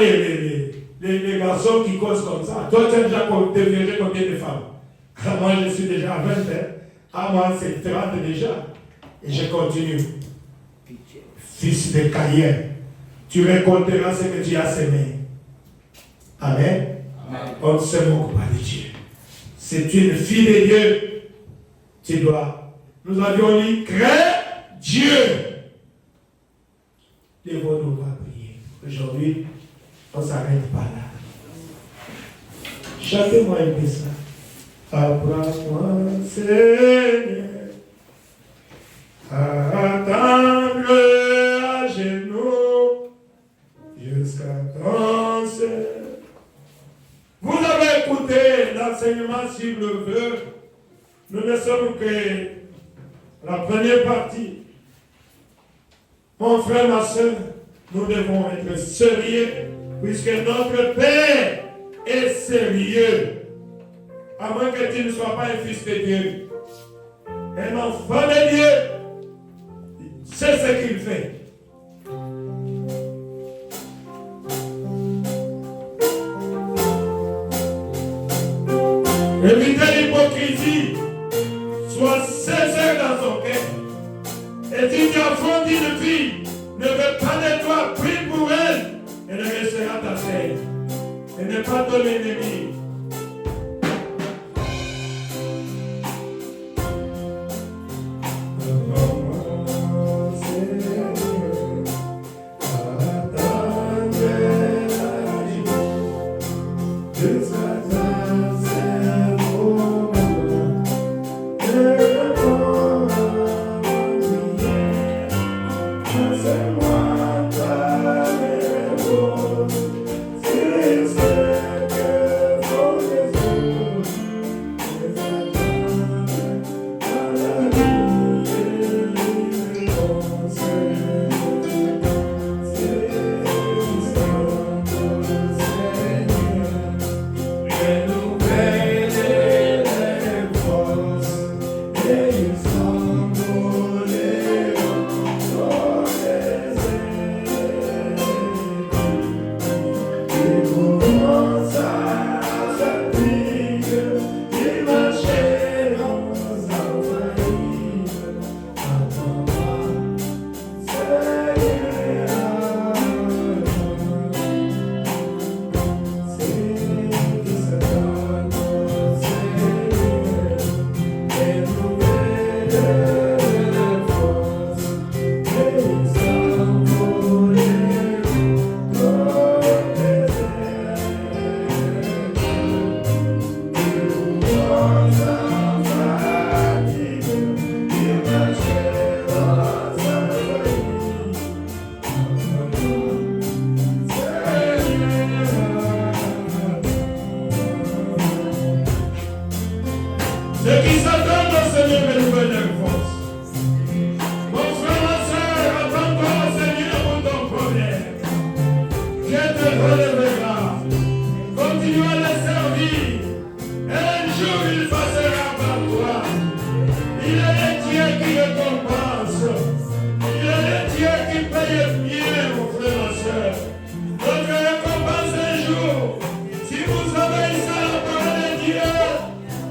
les garçons qui causent comme ça. Toi, tu as déjà viergé combien de femmes? Moi, je suis déjà à 20 ans. À moi, c'est 30 déjà. Et je continue. Fils de Caïn, tu récolteras ce que tu as semé. Amen. Amen. On ne se moque pas de Dieu. C'est une fille de Dieu. Tu dois. Nous avions dit, crée Dieu. Lève-nous, on va prier. Aujourd'hui, on ne s'arrête pas là. Chantez-moi un peu ça. Apprends-moi, Seigneur, à attendre à genoux jusqu'à ton Seigneur. Vous avez écouté l'enseignement sur le vœu. Nous ne sommes que la première partie. Mon frère, ma soeur, nous devons être sérieux puisque notre Père est sérieux. À moins que tu ne sois pas un fils de Dieu. Un enfant de Dieu, c'est ce qu'il fait. Évitez l'hypocrisie. Sois sincère dans son cœur. Et si tu affrontes une fille, ne veux pas de toi, prie pour elle. Elle restera ta sœur. Elle n'est pas ton ennemi.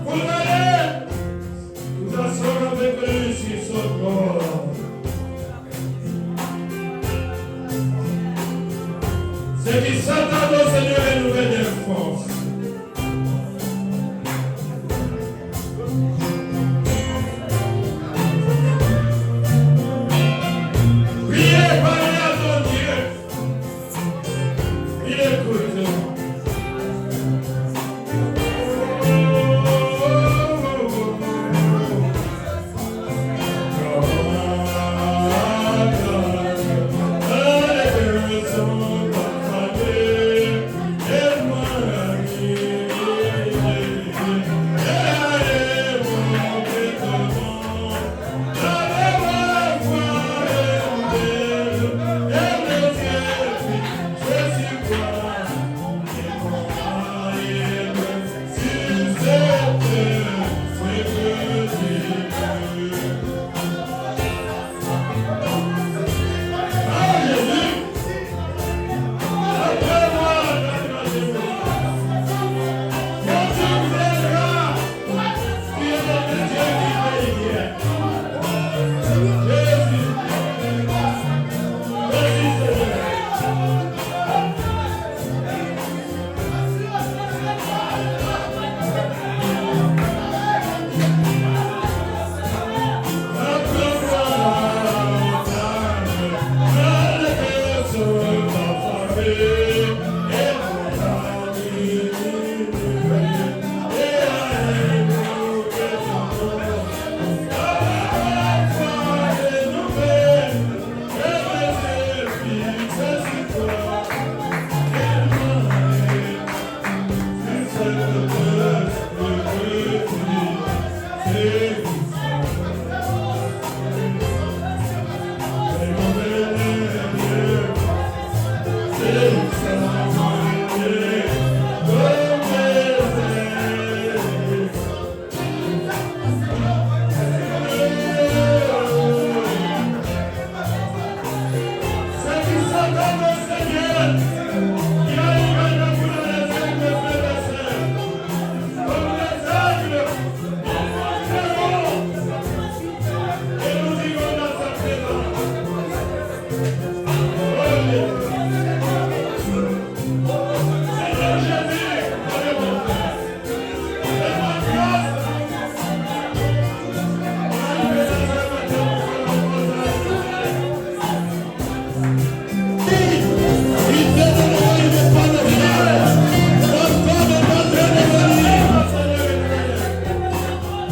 Vous allez vous asseoir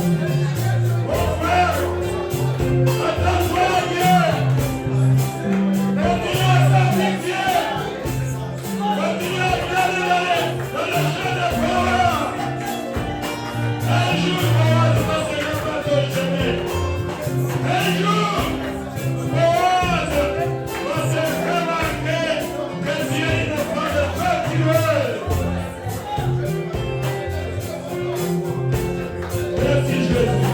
Mon frère, attends-toi à Dieu. Continue à sacrifier. Continue à bien aller dans le champ de Boaz. Un jour, Boaz va se remettre au chemin. Un jour, Boaz va se remarquer que Dieu n'est pas le fatigueux. Merci Jésus.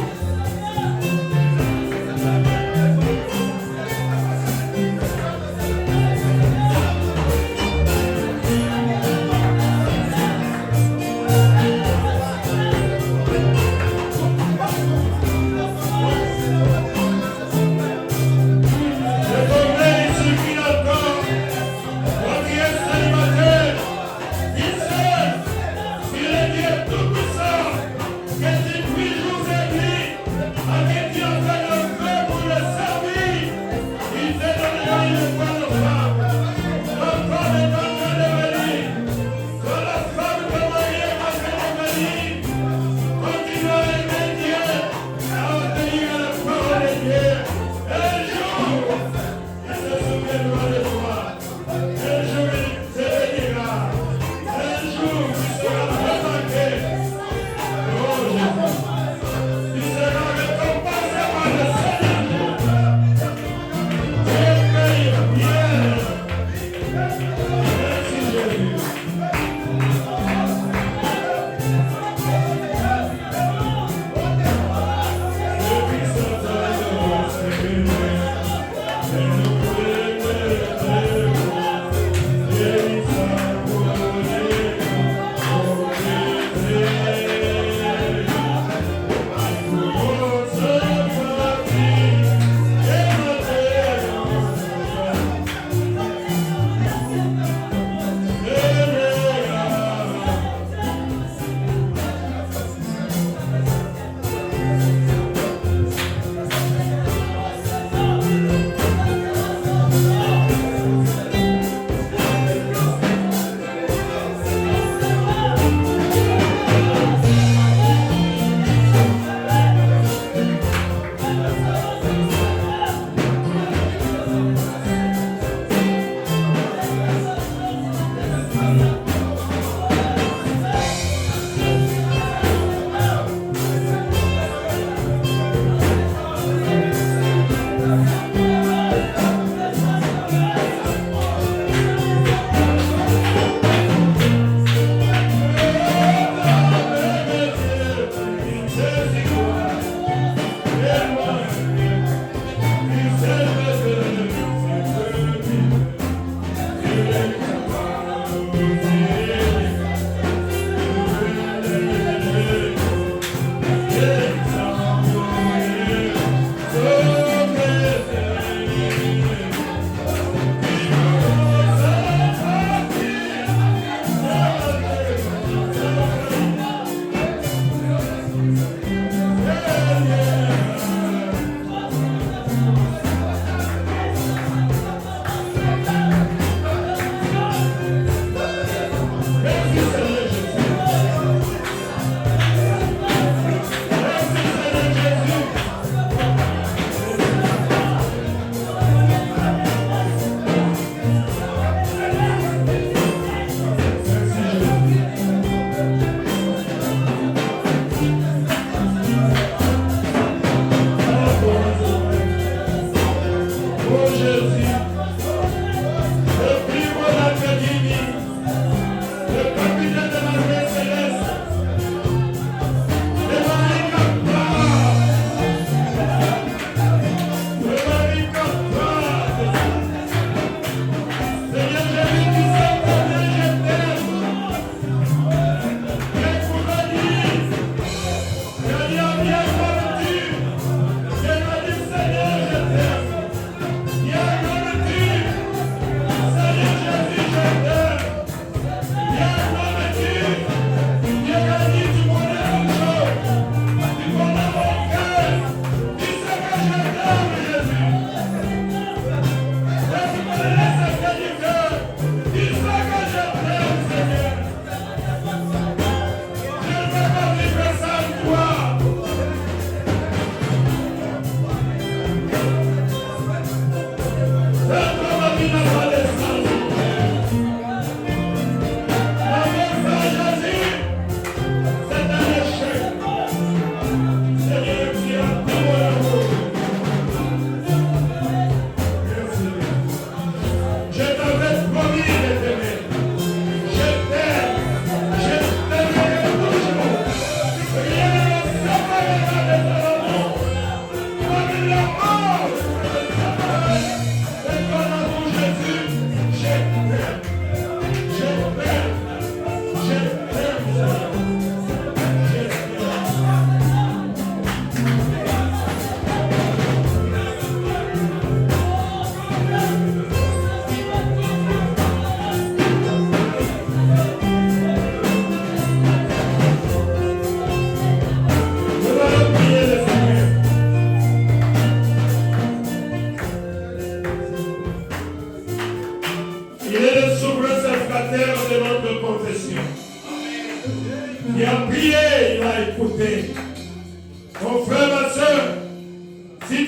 Le problème ici qu'il entend, toi qui es célibataire, il sait, il est Dieu tout puissant, que tu puisses nous aider.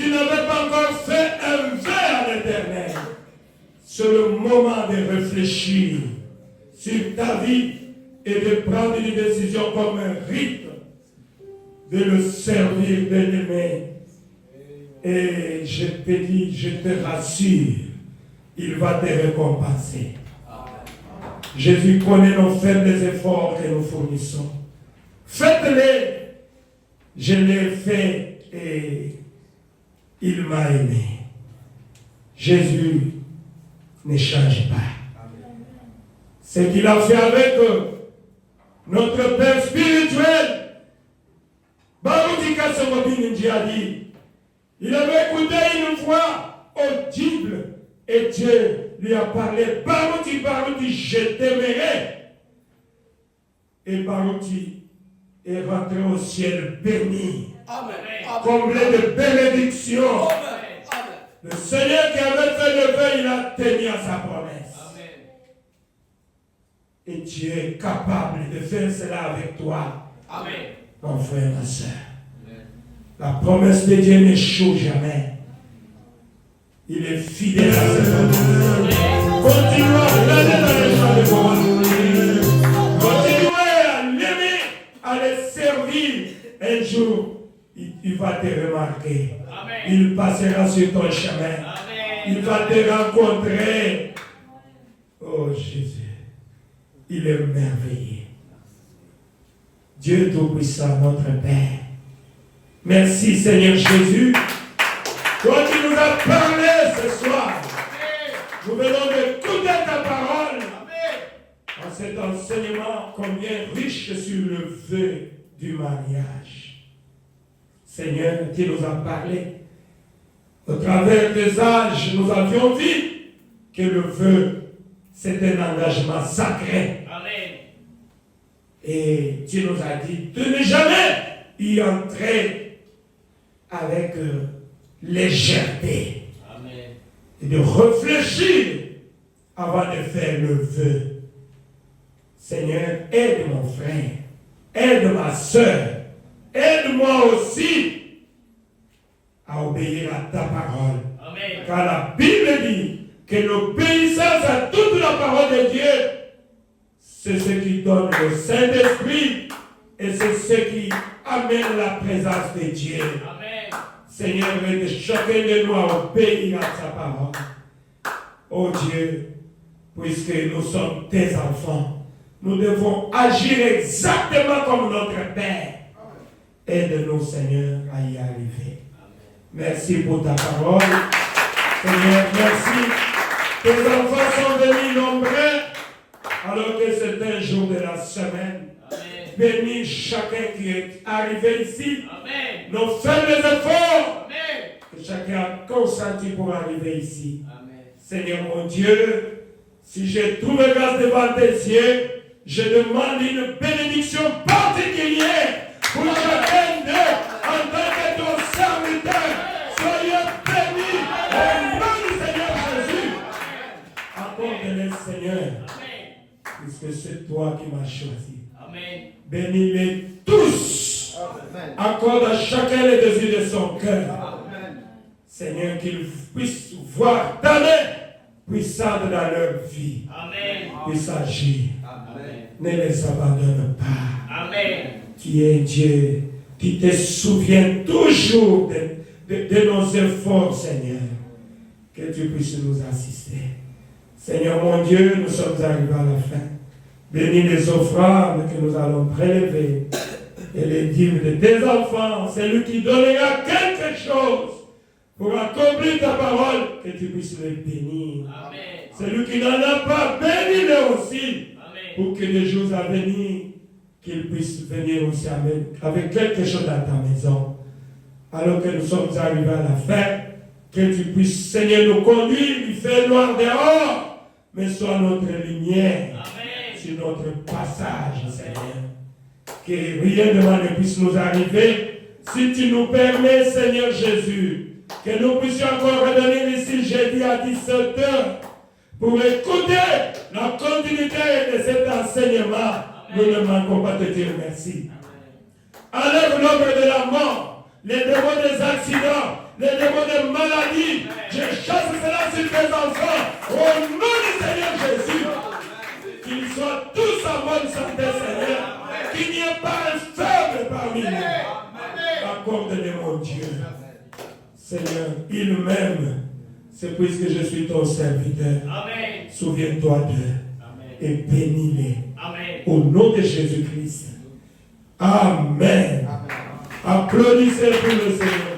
tu n'avais pas encore fait un vœu à l'Éternel, c'est le moment de réfléchir sur ta vie et de prendre une décision comme un rite, de le servir, de l'aimer. Et je te dis, je te rassure, il va te récompenser. Jésus connaît nos faibles efforts que nous fournissons. Faites-les. Je l'ai fait et il m'a aimé. Jésus ne change pas. Ce qu'il a fait avec notre Père spirituel, Barutika Somobini a dit, il avait écouté une voix audible et Dieu lui a parlé. Baruti, Baruti, je t'aimerai. Et Baruti est rentré au ciel béni, comblé de bénédictions. Le Seigneur qui avait fait le vœu, il a tenu à sa promesse. Et Dieu est capable de faire cela avec toi, mon frère, ma soeur. La promesse de Dieu n'échoue jamais. Il est fidèle à ses promesses. Continuez à regarder dans les champs de Moab. Continuez à l'aimer, à le servir. Un jour, il va te remarquer. Amen. Il passera sur ton chemin. Amen. Il va te rencontrer. Oh Jésus, il est merveilleux. Dieu Tout-Puissant, notre Père. Merci Seigneur Jésus. Toi qui nous as parlé ce soir. Nous venons d'écouter ta parole. En cet enseignement combien riche sur le vœu du mariage. Seigneur, tu nous as parlé. Au travers des âges, nous avions vu que le vœu, c'est un engagement sacré. Amen. Et tu nous as dit de ne jamais y entrer avec légèreté. Amen. Et de réfléchir avant de faire le vœu. Seigneur, aide mon frère, aide ma soeur, aide-moi aussi à obéir à ta parole. Amen. Car la Bible dit que l'obéissance à toute la parole de Dieu, c'est ce qui donne le Saint-Esprit et c'est ce qui amène la présence de Dieu. Amen. Seigneur, aide chacun de nous à obéir à ta parole. Oh Dieu, puisque nous sommes tes enfants, nous devons agir exactement comme notre Père. Aide-nous, Seigneur, à y arriver. Merci pour ta parole. Seigneur, merci. Tes enfants sont venus nombreux alors que c'est un jour de la semaine. Bénis chacun qui est arrivé ici. Amen. Nos faibles efforts. Amen. Que chacun a consenti pour arriver ici. Amen. Seigneur mon Dieu, si je trouve grâce devant tes yeux, je demande une bénédiction particulière pour chacun d'eux en tant que ton serviteur. Soyez bénis au nom du Seigneur Jésus. Accorde-les, Seigneur, puisque c'est toi qui m'as choisi. Amen. Bénis-les tous. Amen. Accorde à chacun les désirs de son cœur. Amen. Seigneur, qu'ils puissent voir ta main puissante dans leur vie. Amen. Puisse agir. Amen. Ne les abandonne pas. Amen. Tu es Dieu qui te souvient toujours de nos efforts, Seigneur. Que tu puisses nous assister. Seigneur mon Dieu, nous sommes arrivés à la fin. Bénis les offrandes que nous allons prélever et les dîmes de tes enfants. C'est lui qui donnera quelque chose pour accomplir ta parole, que tu puisses les bénir. Amen. Celui qui n'en a pas, bénis-le aussi. Amen. Pour que les jours à venir, qu'il puisse venir aussi avec quelque chose dans ta maison. Alors que nous sommes arrivés à la fin, que tu puisses, Seigneur, nous conduire. Il fait noir dehors, mais sois notre lumière. Amen. Sur notre passage, Seigneur. Que rien de mal ne puisse nous arriver. Si tu nous permets, Seigneur Jésus, que nous puissions encore revenir ici jeudi à 17h pour écouter la continuité de cet enseignement. Amen. Nous ne manquons pas de dire merci. Amen. Enlève l'ombre de la mort, les démons des accidents, les démons de maladie, je chasse cela sur tes enfants. Au nom du Seigneur Jésus, qu'ils soient tous en bonne santé, Seigneur. Qu'il n'y ait pas un faible parmi nous. Accorde-le, mon Dieu. Seigneur, il m'aime. C'est puisque je suis ton serviteur. Amen. Souviens-toi d'eux et bénis-les. Amen. Au nom de Jésus-Christ. Amen. Applaudissez pour le Seigneur.